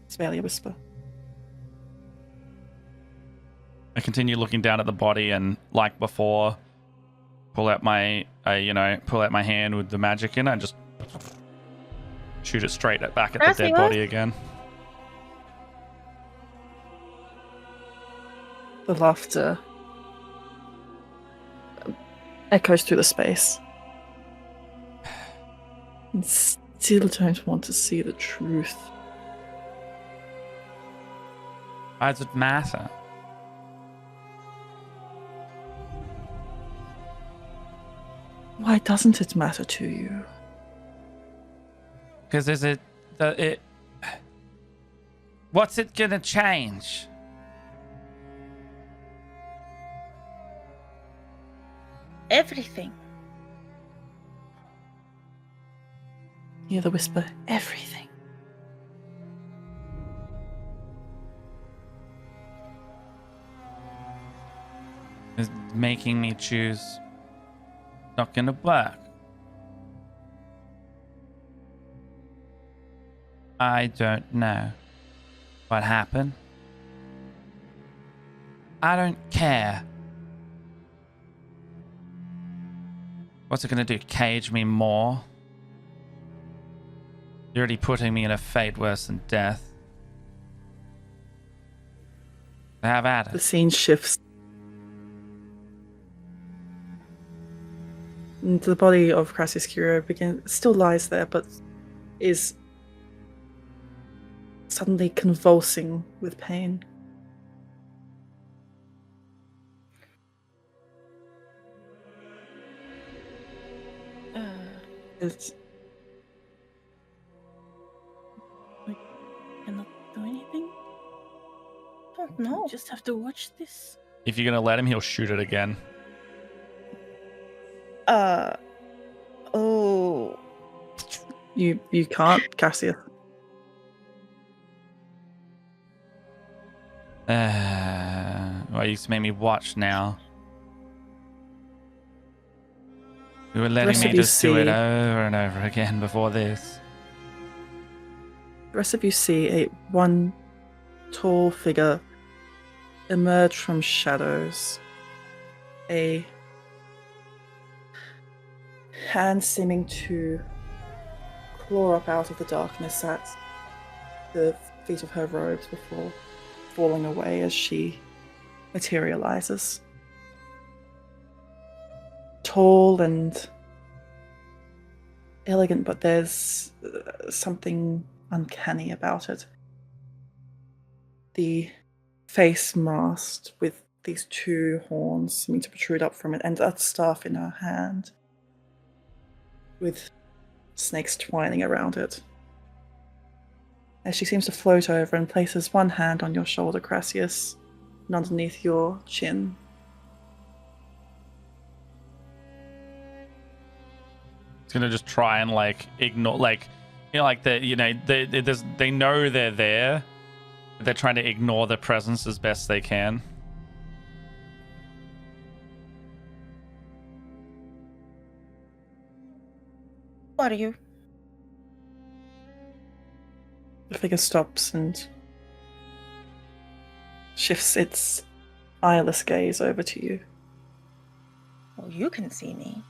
It's barely a whisper.
I continue looking down at the body, and like before, pull out my hand with the magic in it and just shoot it straight back at the dead body again.
The laughter echoes through the space. And still don't want to see the truth.
Why does it matter?
Why doesn't it matter to you?
Because what's it gonna change?
Everything.
Hear the whisper, everything.
It's making me choose. Not gonna work. I don't know what happened. I don't care. What's it gonna do? Cage me more? You're already putting me in a fate worse than death. Have at
The
it.
scene shifts. And the body of Crassus Curio still lies there, but is suddenly convulsing with pain. It's
Cannot do anything.
Don't know.
Just have to watch this.
If you're gonna let him, he'll shoot it again.
Oh.
you can't, Cassius.
Well, you made me watch now. You were letting
rest
me
of you
just do it
see-
over and over again before this.
The rest of you see one tall figure emerge from shadows. A hand seeming to claw up out of the darkness at the feet of her robes before falling away as she materializes. Tall and elegant, but there's something uncanny about it. The face masked with these two horns seeming to protrude up from it, and a staff in her hand with snakes twining around it. As she seems to float over and places one hand on your shoulder, Crassus, and underneath your chin.
It's gonna just try and ignore, they know they're there, but they're trying to ignore their presence as best they can.
What are you?
The figure stops and shifts its eyeless gaze over to you.
Well, you can see me.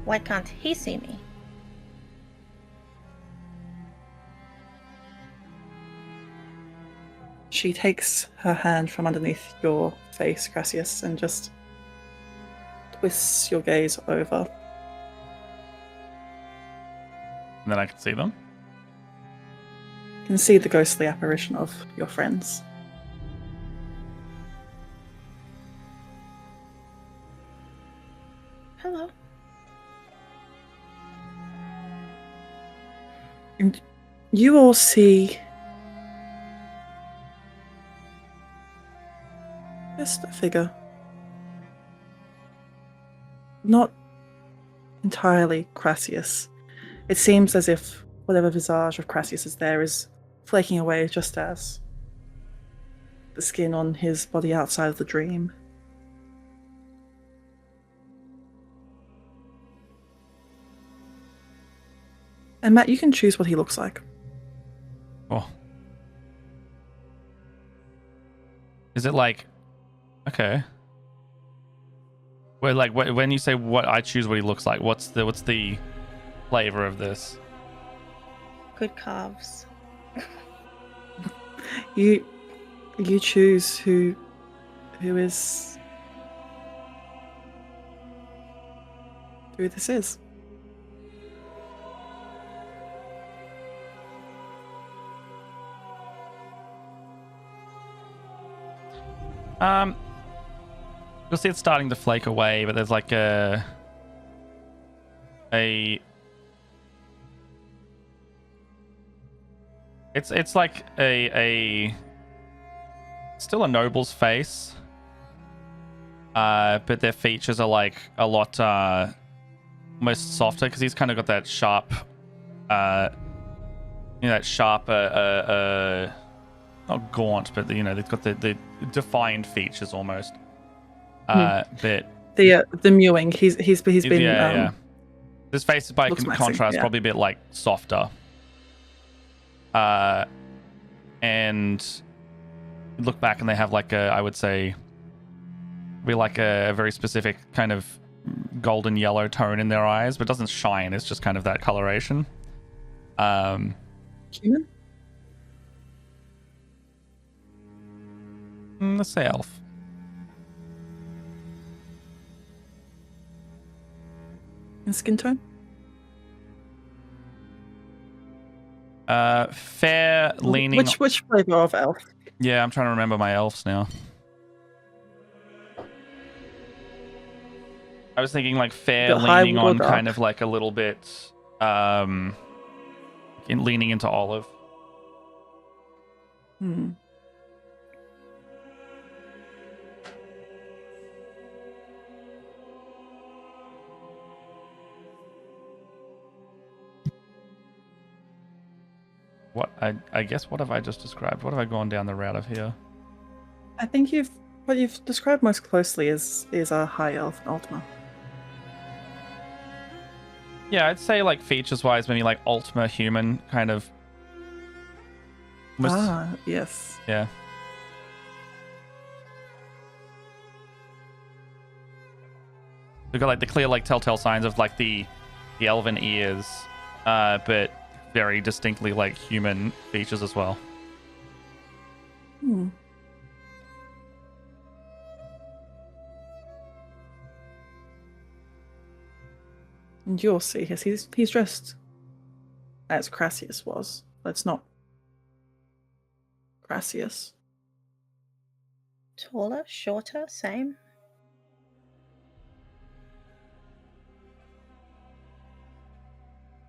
Why can't he see me?
She takes her hand from underneath your face, Crassus, and just twists your gaze over.
And then I can see them.
You can see the ghostly apparition of your friends.
Hello.
And you all see just a figure. Not entirely Crassius. It seems as if whatever visage of Crassius is there is flaking away just as the skin on his body outside of the dream. And Matt, you can choose what he looks like.
Oh. Is it like, okay. Well, like when you say what I choose what he looks like, what's the flavor of this?
Good calves.
You choose who this is.
You'll see it's starting to flake away, but there's like it's like a still a noble's face, but their features are like a lot almost softer because he's kind of got that sharp that sharp not gaunt, but they've got the defined features almost. But
The mewing. He's been
yeah. This face by
looks
contrast
messy, yeah.
probably a bit like softer. And you look back and they have like I would say be like a very specific kind of golden yellow tone in their eyes, but it doesn't shine. It's just kind of that coloration.
Human?
Let's say elf.
In skin tone?
Fair leaning.
Which flavor of elf?
Yeah, I'm trying to remember my elves now. I was thinking like fair leaning on kind of like a little bit leaning into olive. What I guess what have I just described? What have I gone down the route of here?
I think what you've described most closely is a high elf and Ultima.
Yeah, I'd say like features wise, maybe like Ultima human kind of.
Yes.
Yeah. We've got like the clear like telltale signs of like the elven ears, but very distinctly like human features as well.
And you'll see he's dressed as Crassius was. That's not Crassius.
Taller, shorter, same.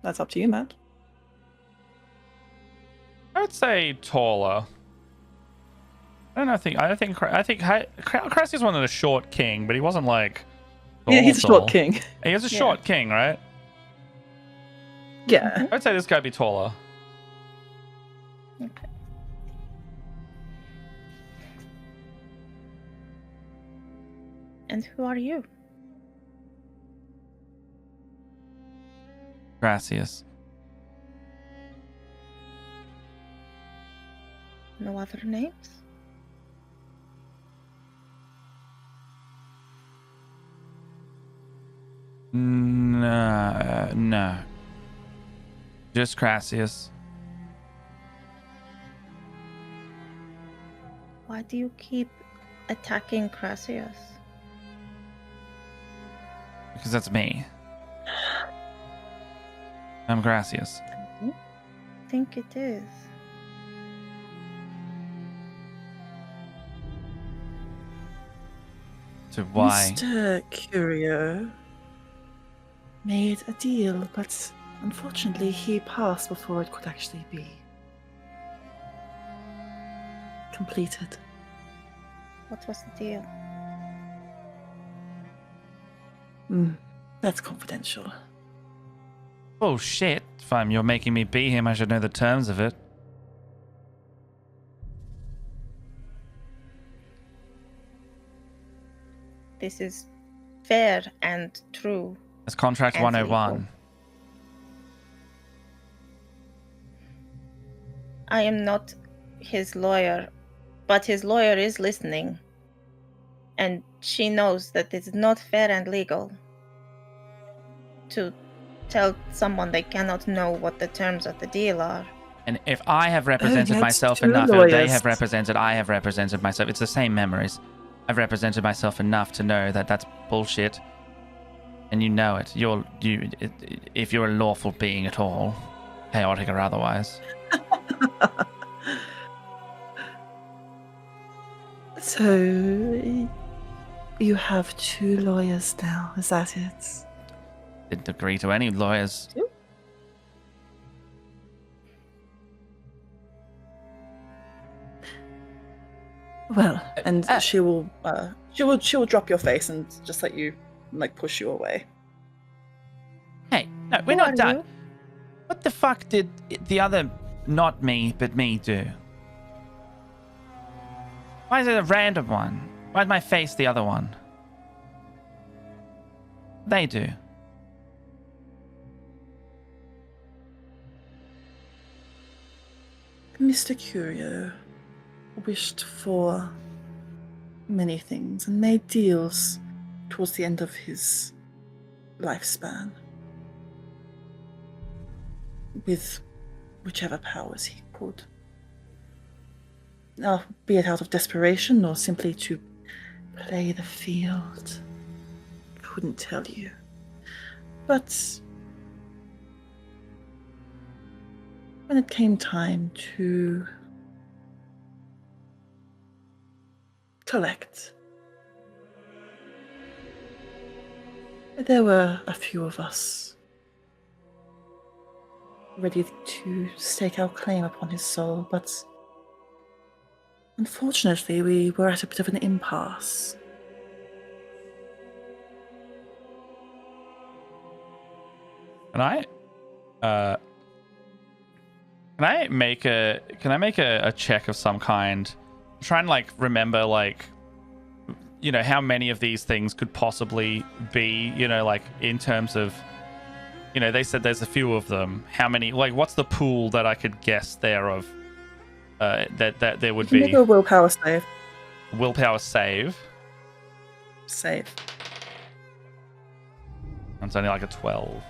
That's up to you, Matt.
I would say taller. I think Crassius wanted a short king, but he wasn't like.
Yeah, he's a short king.
He is a short king, right?
Yeah.
I'd say this guy be taller.
Okay. And who are you?
Crassius.
No other names?
No. Just Crassius.
Why do you keep attacking Crassius?
Because that's me. I'm Crassius.
I think it is.
So why?
Mr. Curio made a deal, but unfortunately he passed before it could actually be completed.
What was the deal?
That's confidential.
Oh shit! If you're making me be him, I should know the terms of it.
This is fair and true.
It's contract
And
101.
legal. I am not his lawyer, but his lawyer is listening. And she knows that it's not fair and legal to tell someone they cannot know what the terms of the deal are.
And if I have represented
that's
myself
two
enough, or they
lawyers.
have represented, I have represented myself. It's the same memories. I've represented myself enough to know that that's bullshit, and you know it. If you're a lawful being at all, chaotic or otherwise.
So, you have 2 lawyers now, is that it?
Didn't agree to any lawyers.
Well, and she will drop your face and just let you, like, push you away.
Hey, no, we're
Who
not
are
done.
you?
What the fuck did the other, not me, but me do? Why is it a random one? Why'd my face the other one? They do.
Mr. Curio wished for many things and made deals towards the end of his lifespan with whichever powers he could. Be it out of desperation or simply to play the field. Couldn't tell you. But when it came time to collect, there were a few of us ready to stake our claim upon his soul, but unfortunately we were at a bit of an impasse.
Can I make a check of some kind? I'm trying to like remember like, you know, how many of these things could possibly be, you know, like in terms of, you know, they said there's a few of them. How many, like what's the pool that I could guess there of that there would
You can
be?
make a willpower save.
Willpower save.
Save.
It's only like a 12.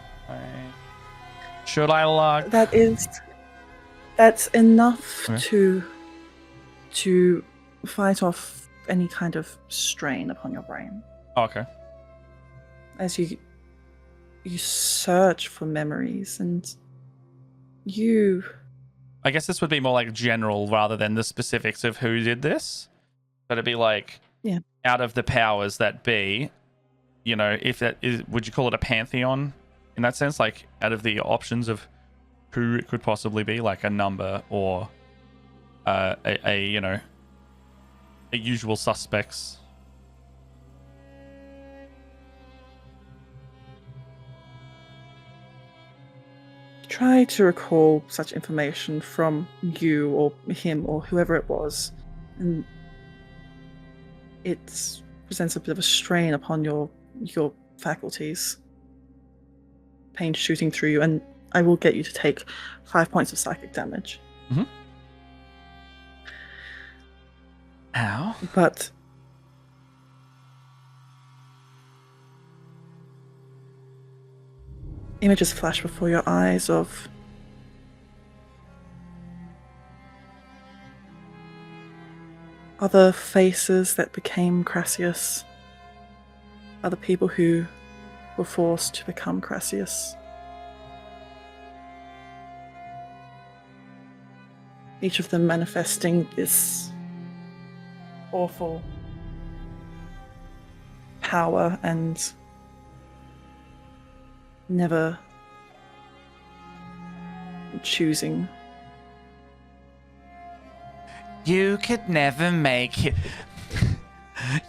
Should I luck?
That's enough
Okay.
to fight off any kind of strain upon your brain.
Oh, okay.
As you search for memories, and you
I guess this would be more like general rather than the specifics of who did this. But it'd be like,
Yeah.
out of the powers that be, you know, if that is, would you call it a pantheon in that sense? Like, out of the options of who it could possibly be, like a number or a you know, a usual suspects.
try to recall such information from you or him or whoever it was, and it presents a bit of a strain upon your faculties. Pain shooting through you, and I will get you to take 5 points of psychic damage.
Ow.
But images flash before your eyes of other faces that became Crassius, other people who were forced to become Crassius. Each of them manifesting this awful power and never choosing.
You could never make him.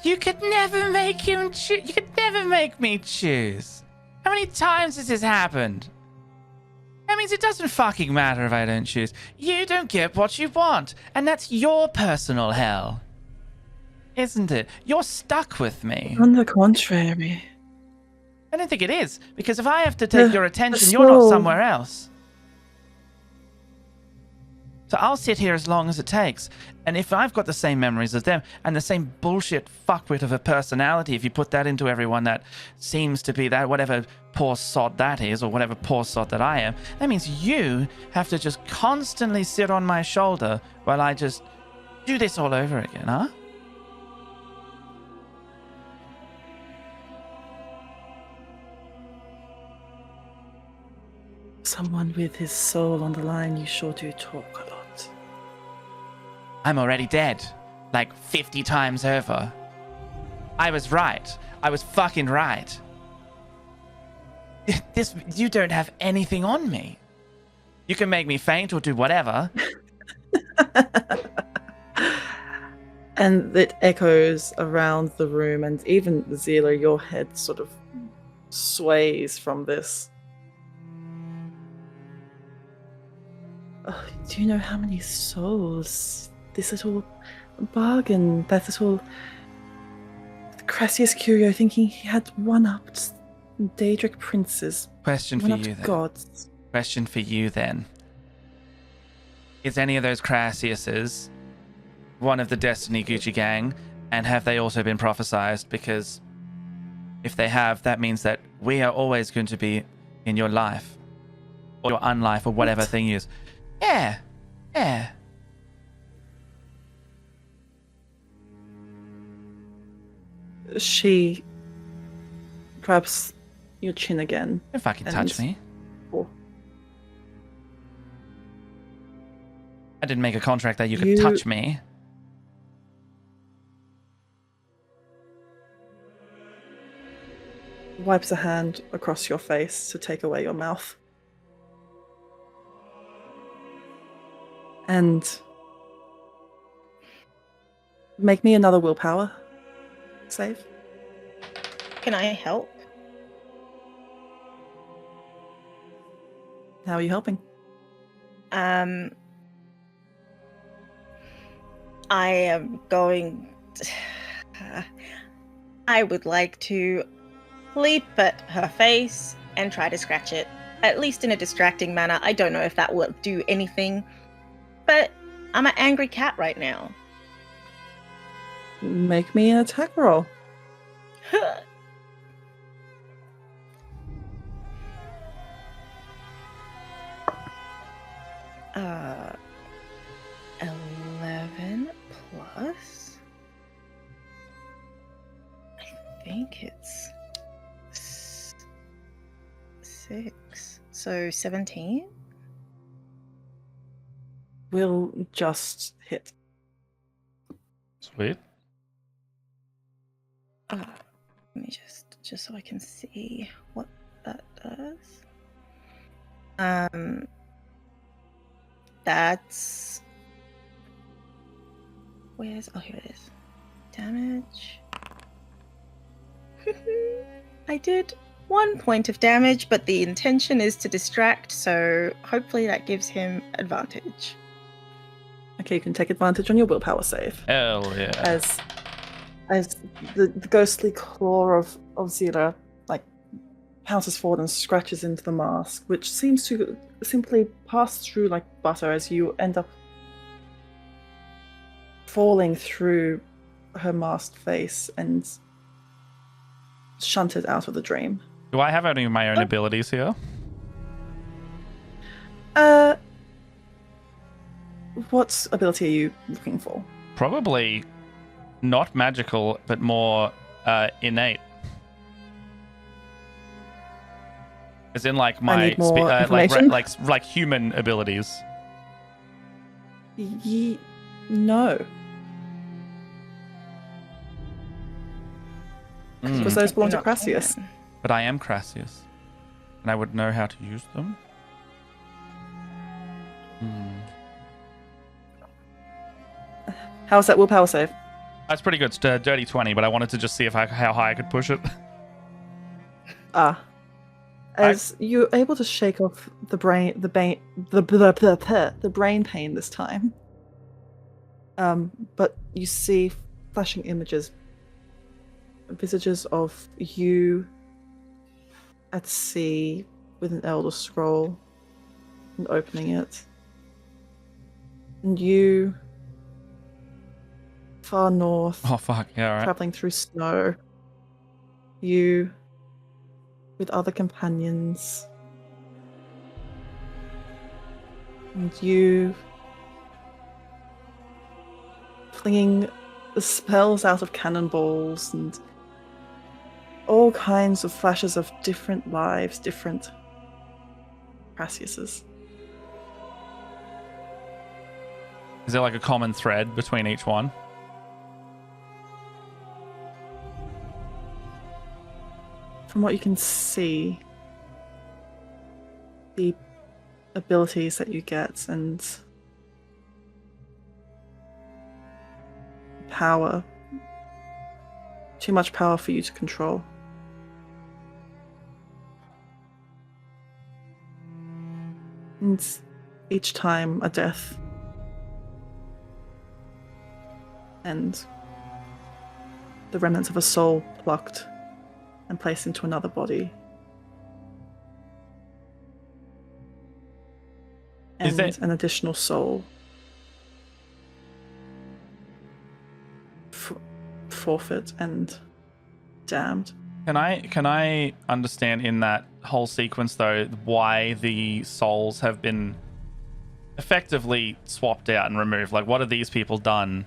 You could never make him choose. You could never make me choose. How many times has this happened? That means it doesn't fucking matter if I don't choose. You don't get what you want, and that's your personal hell. Isn't it? You're stuck with me.
On the contrary.
I don't think it is, because if I have to take
The-
your
the
attention, you're not
soul-
somewhere else. So I'll sit here as long as it takes. And if I've got the same memories as them and the same bullshit fuckwit of a personality, if you put that into everyone that seems to be that, whatever poor sod that is, or whatever poor sod that I am, that means you have to just constantly sit on my shoulder while I just do this all over again, huh?
Someone with his soul on the line, you sure do talk a lot.
I'm already dead. Like 50 times over. I was right. I was fucking right. You don't have anything on me. You can make me faint or do whatever.
And it echoes around the room, and even Zila, your head sort of sways from this. Oh, do you know how many souls this little bargain, that little Crassius Curio thinking he had one-upped Daedric princes,
Question for
one-upped
you then.
gods?
Question for you then. Is any of those Crassiuses one of the Destiny Gucci gang, and have they also been prophesized? Because if they have, that means that we are always going to be in your life, or your unlife, or whatever
What?
thing is. Yeah. Yeah.
She grabs your chin again.
Don't fucking touch
And-
me.
Oh.
I didn't make a contract that you could
You-
touch me.
Wipes a hand across your face to take away your mouth. And make me another willpower save.
Can I help?
How are you helping?
I am going. I would like to leap at her face and try to scratch it, at least in a distracting manner. I don't know if that will do anything, but I'm an angry cat right now.
Make me an attack roll.
11 plus. I think it's 6. So 17?
Will just hit.
Sweet.
Let me just so I can see what that does. That's oh, here it is. Damage. I did 1 point of damage, but the intention is to distract, so hopefully that gives him advantage.
Okay, you can take advantage on your willpower save.
Hell yeah.
As the ghostly claw of Zira like pounces forward and scratches into the mask, which seems to simply pass through like butter as you end up falling through her masked face and shunted out of the dream.
Do I have any of my own abilities here?
What ability are you looking for?
Probably not magical, but more innate. As in, like my
need more
like
information.
like human abilities.
No,
Mm.
because those belong to
Not
Crassius.
common.
But I am Crassius, and I would know how to use them. Hmm.
How's that willpower save?
That's pretty good. It's, dirty 20, but I wanted to just see how high I could push it.
Ah, As you're able to shake off the brain pain this time. But you see flashing images, visages of you at sea with an Elder Scroll and opening it. And you far north,
Oh fuck, yeah, all right.
traveling through snow. You with other companions. And you flinging the spells out of cannonballs and all kinds of flashes of different lives, different Prassiuses.
Is there like a common thread between each one?
From what you can see, the abilities that you get and power, too much power for you to control. And each time a death. And the remnants of a soul plucked and placed into another body.
Is
And
it-
an additional soul forfeit and damned.
Can I understand in that whole sequence though why the souls have been effectively swapped out and removed? Like, what have these people done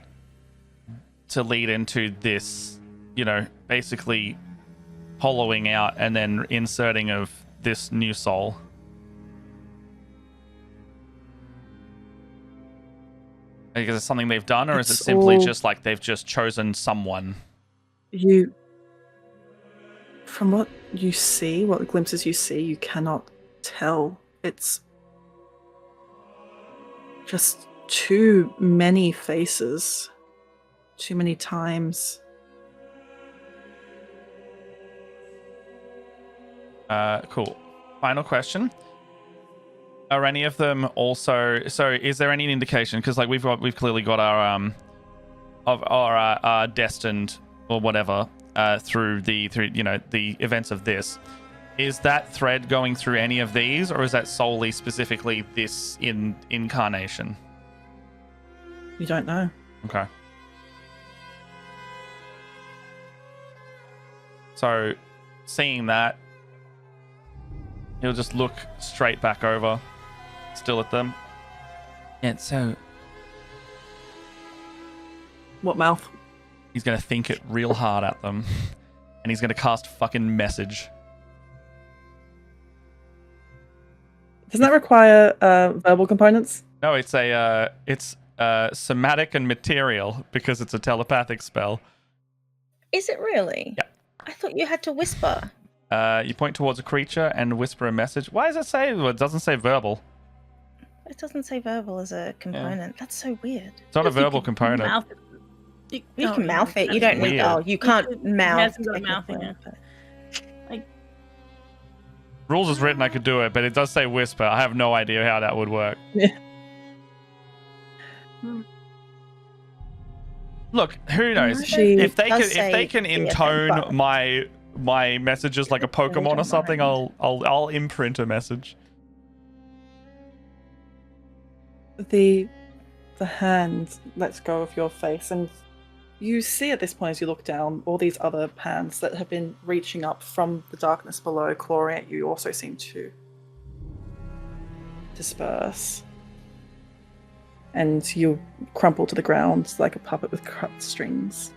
to lead into this, you know, basically hollowing out and then inserting of this new soul? Like, is it something they've done, or is it
It's
simply
all-
just like they've just chosen someone?
You, from what you see, what glimpses you see, you cannot tell. It's just too many faces, too many times.
Cool. Final question. Are any of them also? So, is there any indication? Because like we've clearly got our of our destined or whatever through you know the events of this. Is that thread going through any of these, or is that solely specifically this incarnation?
You don't know.
Okay. So, seeing that, he'll just look straight back over, still at them.
Yeah, so
What mouth?
He's gonna think it real hard at them, and he's gonna cast fucking message.
Doesn't that require verbal components?
No, it's somatic and material because it's a telepathic spell.
Is it really?
Yeah.
I thought you had to whisper.
You point towards a creature and whisper a message. Why does it say? Well, it doesn't say verbal.
It doesn't say verbal as a component. That's so weird.
It's not a
Because you
verbal
can
component.
mouth it.
You
oh,
can mouth it. You
that's
don't need.
weird.
Oh, you can't mouth.
hasn't got a mouth in
technically,
it.
but-
Rules is written, I could do it, but it does say whisper. I have no idea how that would work. Look, who knows?
She
If they
does
can
say
intone
but-
my messages like a Pokemon or
don't
something,
mind.
I'll imprint a message.
The hand lets go of your face, and you see at this point as you look down all these other hands that have been reaching up from the darkness below, clawing at you, also seem to disperse. And you crumple to the ground like a puppet with cut strings.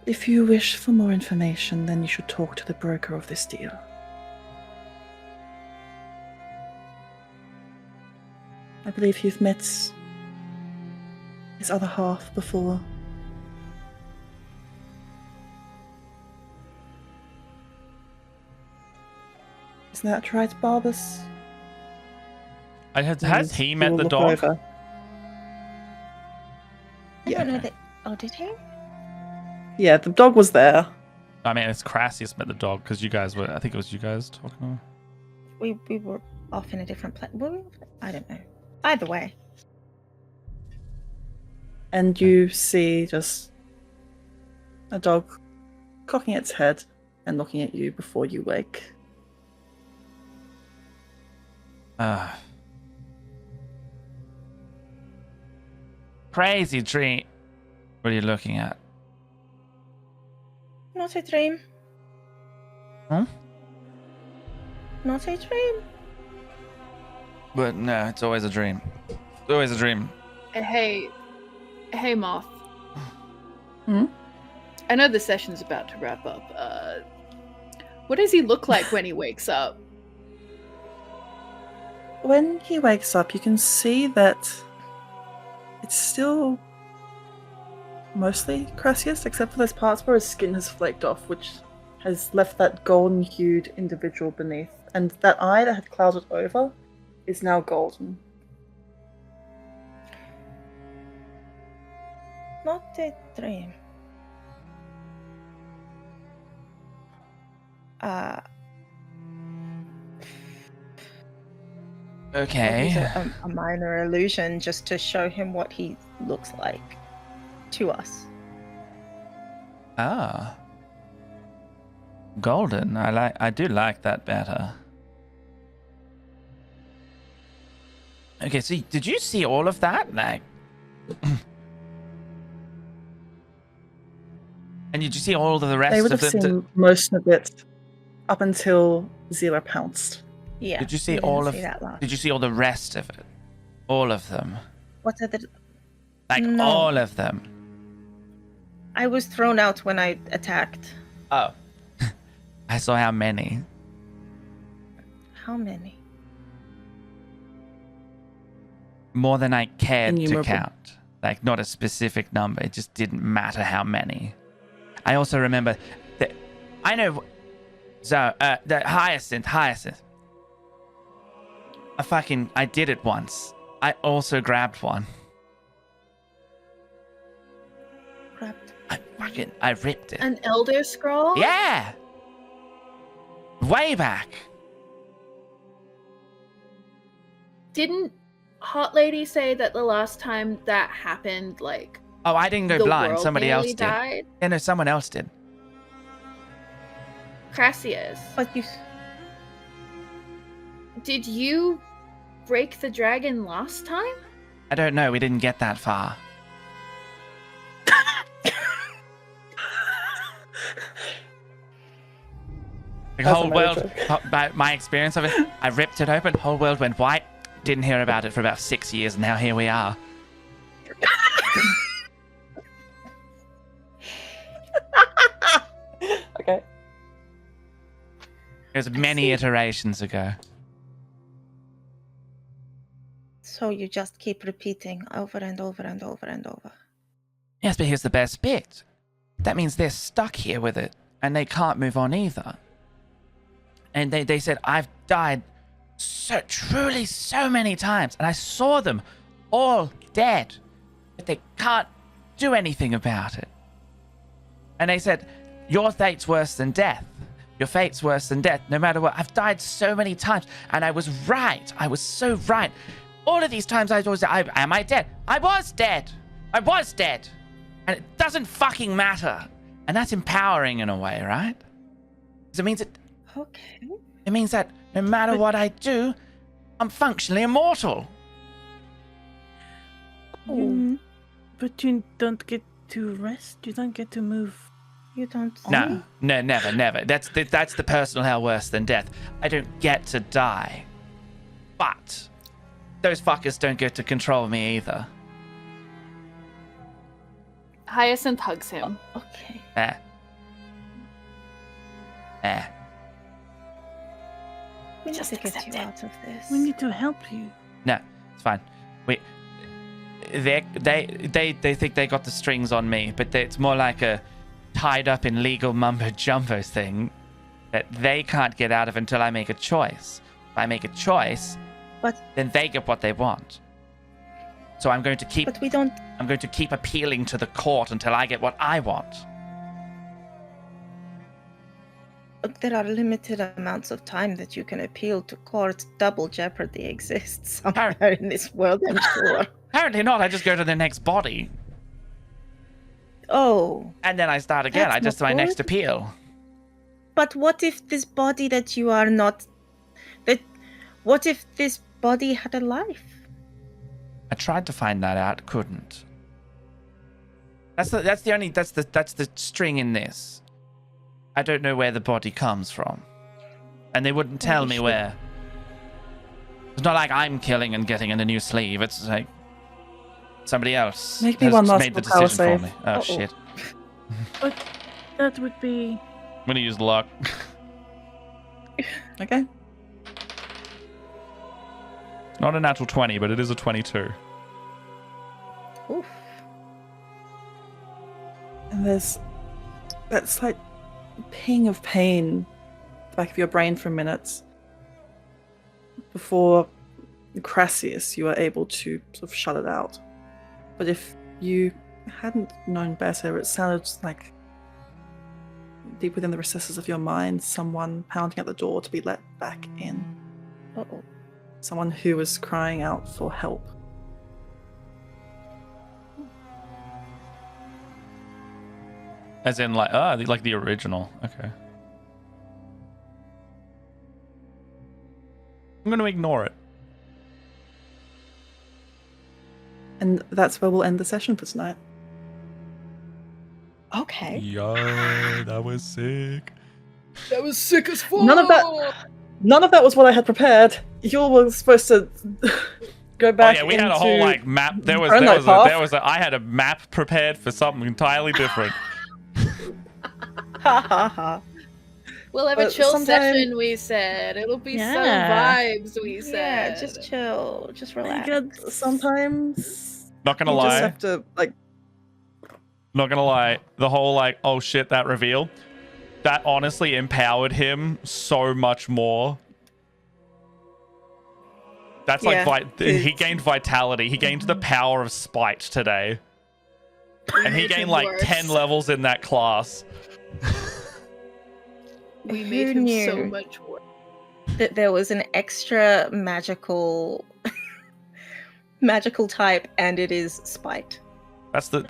If you wish for more information, then you should talk to the broker of this deal. I believe you've met his other half before. Isn't that right, Barbus?
Has
And
he
you
met
will
the
look
dog?
over.
I don't know that. Oh, did he?
Yeah, the dog was there.
I mean, it's Crassius met the dog because you guys were. I think it was you guys talking.
We were off in a different place. I don't know. Either way.
And you see just a dog cocking its head and looking at you before you wake.
Crazy dream. What are you looking at?
Not a dream.
Huh?
Not a dream.
But no, it's always a dream. It's always a dream.
Hey, Moth.
Hmm?
I know the session's about to wrap up. What does he look like when he wakes up?
When he wakes up, you can see that it's still mostly Crassius, except for those parts where his skin has flaked off, which has left that golden-hued individual beneath. And that eye that had clouded over is now golden.
Not a dream.
Okay.
A minor illusion just to show him what he looks like to us.
Ah. Golden. I do like that better. Okay, so did you see all of that? Like and did you see all of the rest
They would
of
have
the
seen most of it up until Zero pounced.
Yeah.
Did you see
we didn't
all of
see that last.
Did you see all the rest of it? All of them.
What are the?
Like
No.
all of them.
I was thrown out when I attacked.
Oh. I saw how many.
How many?
More than I cared to
Innumerable.
count. Like, not a specific number. It just didn't matter how many. I also remember that I know. So, the Hyacinth. I did it once. I also grabbed one.
Grabbed.
I ripped it.
An Elder Scroll?
Yeah! Way back.
Didn't Hot Lady say that the last time that happened, like,
Oh, I didn't go
the
blind.
world
Somebody else
nearly
did.
died?
Yeah, no, someone else did.
Crassius,
But you.
did you break the dragon last time?
I don't know. We didn't get that far. The
That's
whole
another
world,
joke.
by my experience of it, I ripped it open. Whole world went white. Didn't hear about it for about 6 years. Now here we are.
Okay.
It was many iterations ago.
So you just keep repeating over and over and over and over.
Yes, but here's the best bit. That means they're stuck here with it, and they can't move on either. And they said, I've died truly so many times, and I saw them all dead, but they can't do anything about it. And they said, your fate's worse than death. Your fate's worse than death, no matter what. I've died so many times, and I was right. I was so right. All of these times I was, am I dead? I was dead. I was dead. And it doesn't fucking matter. And that's empowering in a way, right? Because it means
Okay.
it means that no matter what I do, I'm functionally immortal.
But you don't get to rest. You don't get to move.
You don't.
No, never. That's the personal hell worse than death. I don't get to die. But those fuckers don't get to control me either.
Hyacinth hugs him.
Okay. We need
Just
to get
accept
you
it.
out of this.
We need to help you.
No, it's fine. They think they got the strings on me, but it's more like a tied up in legal mumbo jumbo thing that they can't get out of until I make a choice. If I make a choice, then they get what they want. So I'm going to keep
But we don't.
appealing to the court until I get what I want.
there are limited amounts of time that you can appeal to court. Double jeopardy exists somewhere in this world, I'm sure.
Apparently not. I just go to the next body.
Oh.
And then I start again.
That's
I just
not
my next
good.
appeal.
But what if this body that you are not... What if this body had a life?
I tried to find that out, couldn't. That's the string in this. I don't know where the body comes from. And they wouldn't tell me where. It's not like I'm killing and getting in a new sleeve. It's like somebody else
Make me
has
one last
made the
power
decision
save.
for me. Oh, shit.
But that would be.
I'm gonna use luck.
Okay.
Not a natural 20, but it is a 22.
Oof.
And there's that slight ping of pain in the back of your brain for a minute before Crassius you are able to sort of shut it out. But if you hadn't known better, it sounded like deep within the recesses of your mind, someone pounding at the door to be let back in.
Uh-oh.
Someone who was crying out for help.
As in, like the original. Okay. I'm gonna ignore it.
And that's where we'll end the session for tonight.
Okay.
Yo, that was sick. That was sick as fuck.
None of that was what I had prepared. You were supposed to go back.
Oh yeah, we had a whole like map. I had a map prepared for something entirely different.
Ha ha ha.
We'll have a
But
chill
sometime-
session, we said. It'll be
Yeah.
some vibes, we
Yeah,
said.
just chill. Just relax.
Sometimes
Not gonna
you
lie.
just have to
Not gonna lie. The whole like, oh shit, that reveal, that honestly empowered him so much more. That's
Yeah,
like he gained vitality. He gained the power of spite today, and he
made
gained
him
like
worse.
10 levels in that class.
We
Who
made him so
knew?
much worse.
That there was an extra magical type, and it is spite.
That's the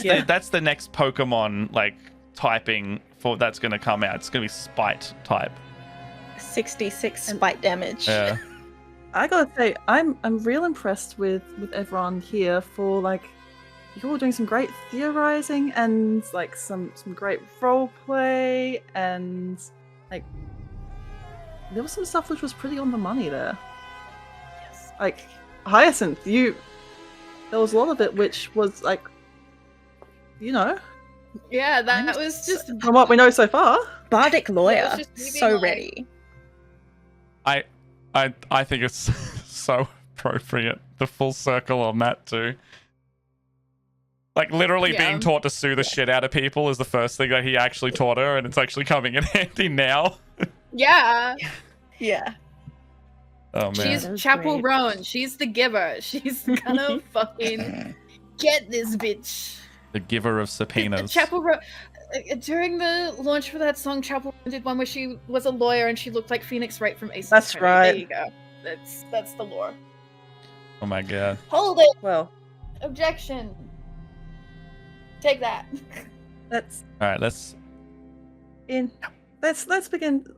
Yeah.
that's the next Pokemon like typing for that's gonna come out. It's gonna be spite type.
66 spite damage.
Yeah.
I gotta say, I'm real impressed with everyone here for like you're all doing some great theorizing and like some great role play, and like there was some stuff which was pretty on the money there.
Yes.
Like Hyacinth, there was a lot of it which was like,
Yeah, that was just.
from what we know so far.
Bardic lawyer.
just moving
So
on.
ready.
I think it's so appropriate. The full circle on that too. Like literally
Yeah.
being taught to sue the shit out of people is the first thing that he actually taught her, and it's actually coming in handy now.
Yeah.
Yeah.
Oh man.
She's
That was
Chapel
great.
Roan. She's the giver. She's gonna fucking get this bitch.
The giver of subpoenas.
Chapel Roan. During the launch for that song, Chapel Roan did one where she was a lawyer and she looked like Phoenix Wright from Ace
That's
Attorney.
right.
There you go. That's the lore.
Oh my god.
Hold it.
Well,
Objection. Take that.
let's
Alright, let's
begin.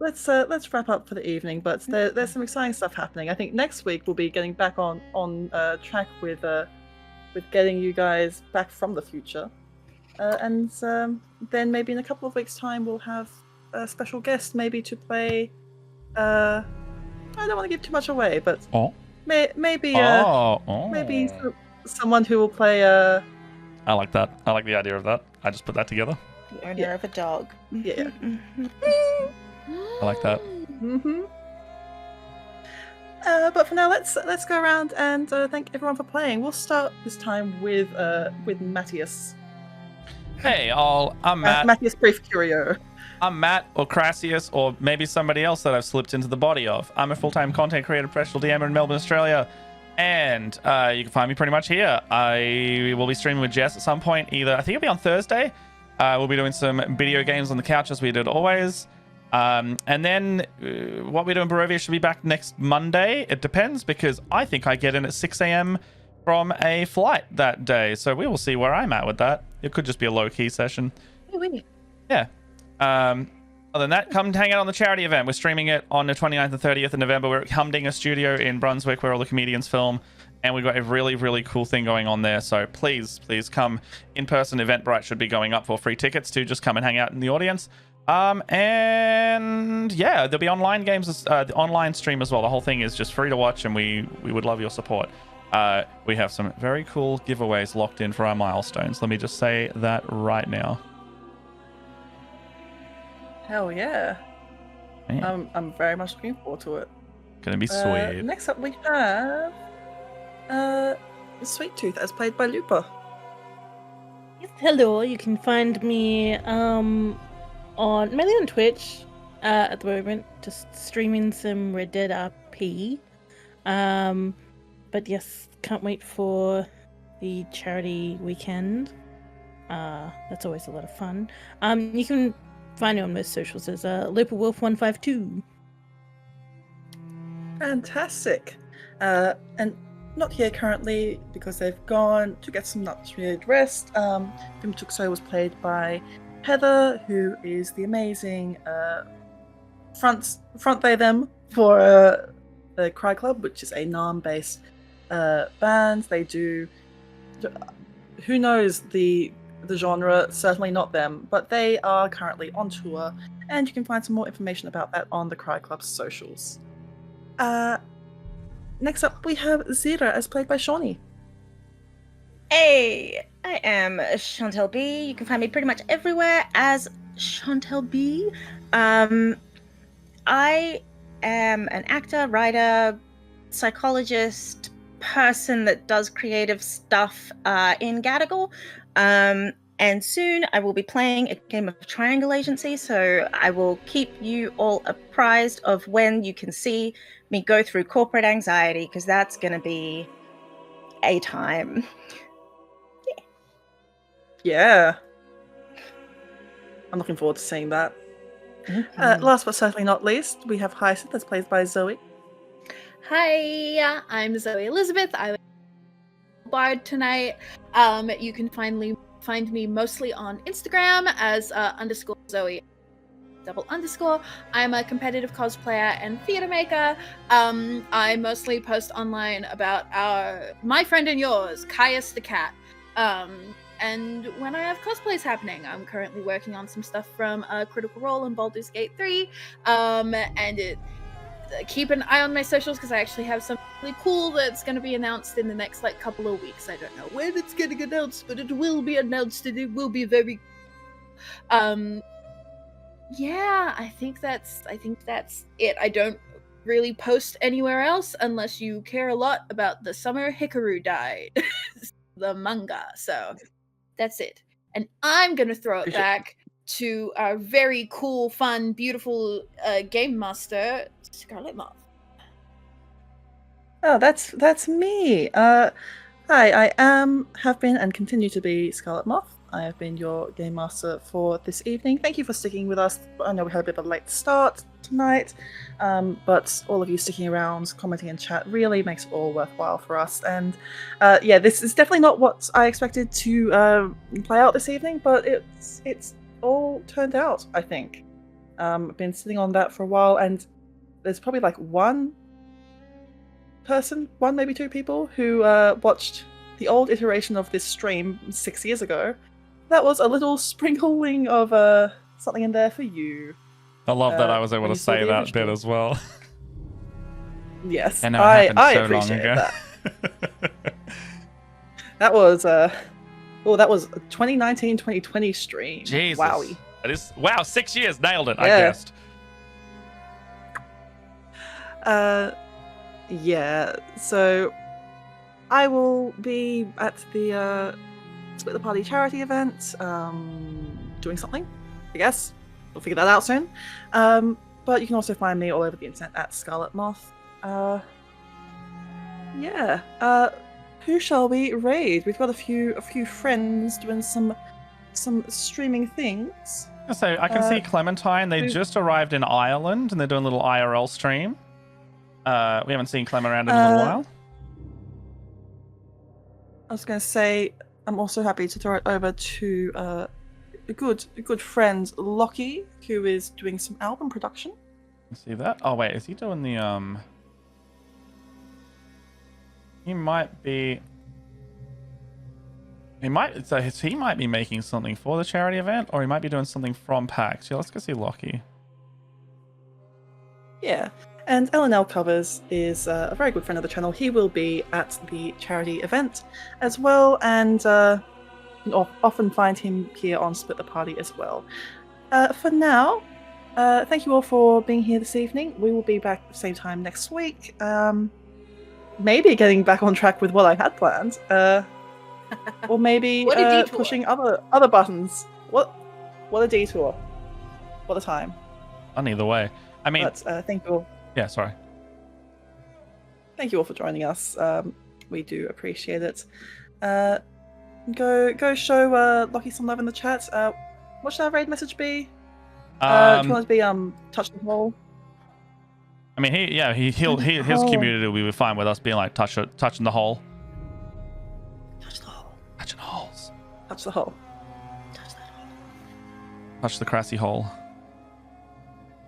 Let's wrap up for the evening. But there's some exciting stuff happening. I think next week we'll be getting back on track with getting you guys back from the future, and then maybe in a couple of weeks' time we'll have a special guest maybe to play. I don't want to give too much away, but maybe someone who will play.
I like that. I like the idea of that. I just put that together.
The owner
Yeah.
of a dog.
Yeah.
I like that.
Mm-hmm. But for now, let's go around and thank everyone for playing. We'll start this time with Matthias.
Hey all, I'm Matt.
Matthias Brief Curio.
I'm Matt or Crassius or maybe somebody else that I've slipped into the body of. I'm a full-time content creator, professional DM in Melbourne, Australia. And you can find me pretty much here. I will be streaming with Jess at some point. I think it'll be on Thursday. We'll be doing some video games on the couch as we did always. And then what we do in Barovia should be back next Monday. It depends, because I think I get in at 6 a.m. from a flight that day. So we will see where I'm at with that. It could just be a low-key session. Yeah. Other than that, come hang out on the charity event. We're streaming it on the 29th and 30th of November. We're at Humdinger Studio in Brunswick, where all the comedians film. And we've got a really, really cool thing going on there. So please come in person. Eventbrite should be going up for free tickets to just come and hang out in the audience. And yeah, there'll be online games, the online stream as well. The whole thing is just free to watch, and we would love your support. We have some very cool giveaways locked in for our milestones. Let me just say that right now.
Hell yeah.
Man,
I'm very much looking forward to it.
gonna be sweet.
Next up we have Sweet Tooth, as played by Lupa.
Yes, hello. You can find me mainly on Twitch at the moment, just streaming some Red Dead RP. But yes, can't wait for the charity weekend. That's always a lot of fun. You can find me on most socials as LupaWolf152.
Fantastic. And not here currently because they've gone to get some much-needed rest. Bim Tukso was played by Heather, who is the amazing front they them for the Cry Club, which is a Narm-based band. They do, who knows the genre, certainly not them, but they are currently on tour, and you can find some more information about that on the Cry Club's socials. Next up, we have Zira, as played by Shawnee.
Hey, I am Shauntelle B. You can find me pretty much everywhere as Shauntelle B. I am an actor, writer, psychologist, person that does creative stuff in Gadigal. And soon I will be playing a game of Triangle Agency, so I will keep you all apprised of when you can see me go through corporate anxiety, because that's going to be a time.
Yeah. I'm looking forward to seeing that. Last but certainly not least, we have Hyacinth, that's played by Zoe.
Hi, I'm Zoe Elizabeth. I'm a bard tonight. You can find me mostly on Instagram as _Zoe _. I'm a competitive cosplayer and theater maker. I mostly post online about my friend and yours, Caius the cat. And when I have cosplays happening, I'm currently working on some stuff from Critical Role and Baldur's Gate 3. Keep an eye on my socials, because I actually have something really cool that's going to be announced in the next couple of weeks. I don't know when it's getting announced, but it will be announced, and it will be very yeah, I think that's it. I don't really post anywhere else unless you care a lot about the summer Hikaru died, the manga. So that's it. And I'm gonna throw it back to our very cool, fun, beautiful game master, Scarletmoth.
Oh, that's me. Hi, I have been and continue to be Scarletmoth. I have been your game master for this evening. Thank you for sticking with us. I know we had a bit of a late start tonight, but all of you sticking around, commenting in chat really makes it all worthwhile for us. And yeah, this is definitely not what I expected to play out this evening, but it's all turned out, I think. I've been sitting on that for a while, and there's probably one person, one maybe two people, who watched the old iteration of this stream 6 years ago. That was a little sprinkling of something in there for you.
I love that I was able
when
to
you saw
say
the
that
original.
bit as well.
Yes,
I know it happened
I
so long
appreciate
ago.
that. That was that was 2019-2020 stream.
Jesus.
Wowie.
That is, wow, 6 years, nailed it. I
Yeah.
guessed.
Yeah, so I will be at the Split the Party charity event, doing something, I guess. We'll figure that out soon. But you can also find me all over the internet at Scarletmoth. Yeah. Who shall we raid? We've got a few friends doing some streaming things.
So I can see Clementine. They just arrived in Ireland and they're doing a little IRL stream. We haven't seen Clem around in a little while.
I was going to say, I'm also happy to throw it over to a good friend, Lockie, who is doing some album production.
See that? Oh wait, is he doing the He might be. He might be making something for the charity event, or he might be doing something from PAX. Yeah, let's go see Lockie.
Yeah, and LNL Covers is a very good friend of the channel. He will be at the charity event as well, and you can often find him here on Split the Party as well. For now, thank you all for being here this evening. We will be back at the same time next week. Maybe getting back on track with what I had planned. Or maybe
What a detour.
pushing other buttons. What a detour. What a time.
On either way. I mean,
But thank you all.
yeah, sorry.
Thank you all for joining us. We do appreciate it. Go show Lockie some love in the chat. What should our raid message be? Do you want it to be touch the hole?
I mean, his community will be fine with us being like touching the hole.
Touch the hole.
Touching holes.
Touch the hole.
Touch the crassy hole.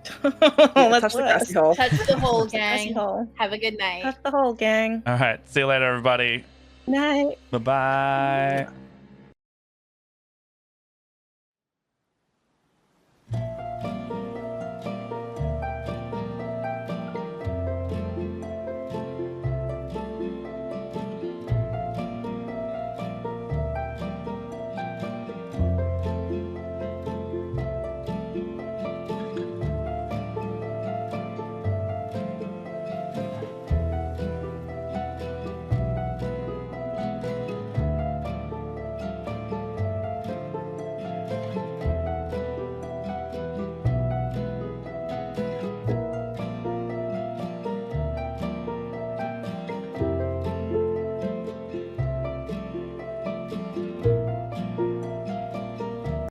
Touch the grassy hole.
Touch the whole
Touch the
gang.
hole.
Have a good night.
Touch the whole gang.
All right. See you later, everybody.
Night.
Bye bye.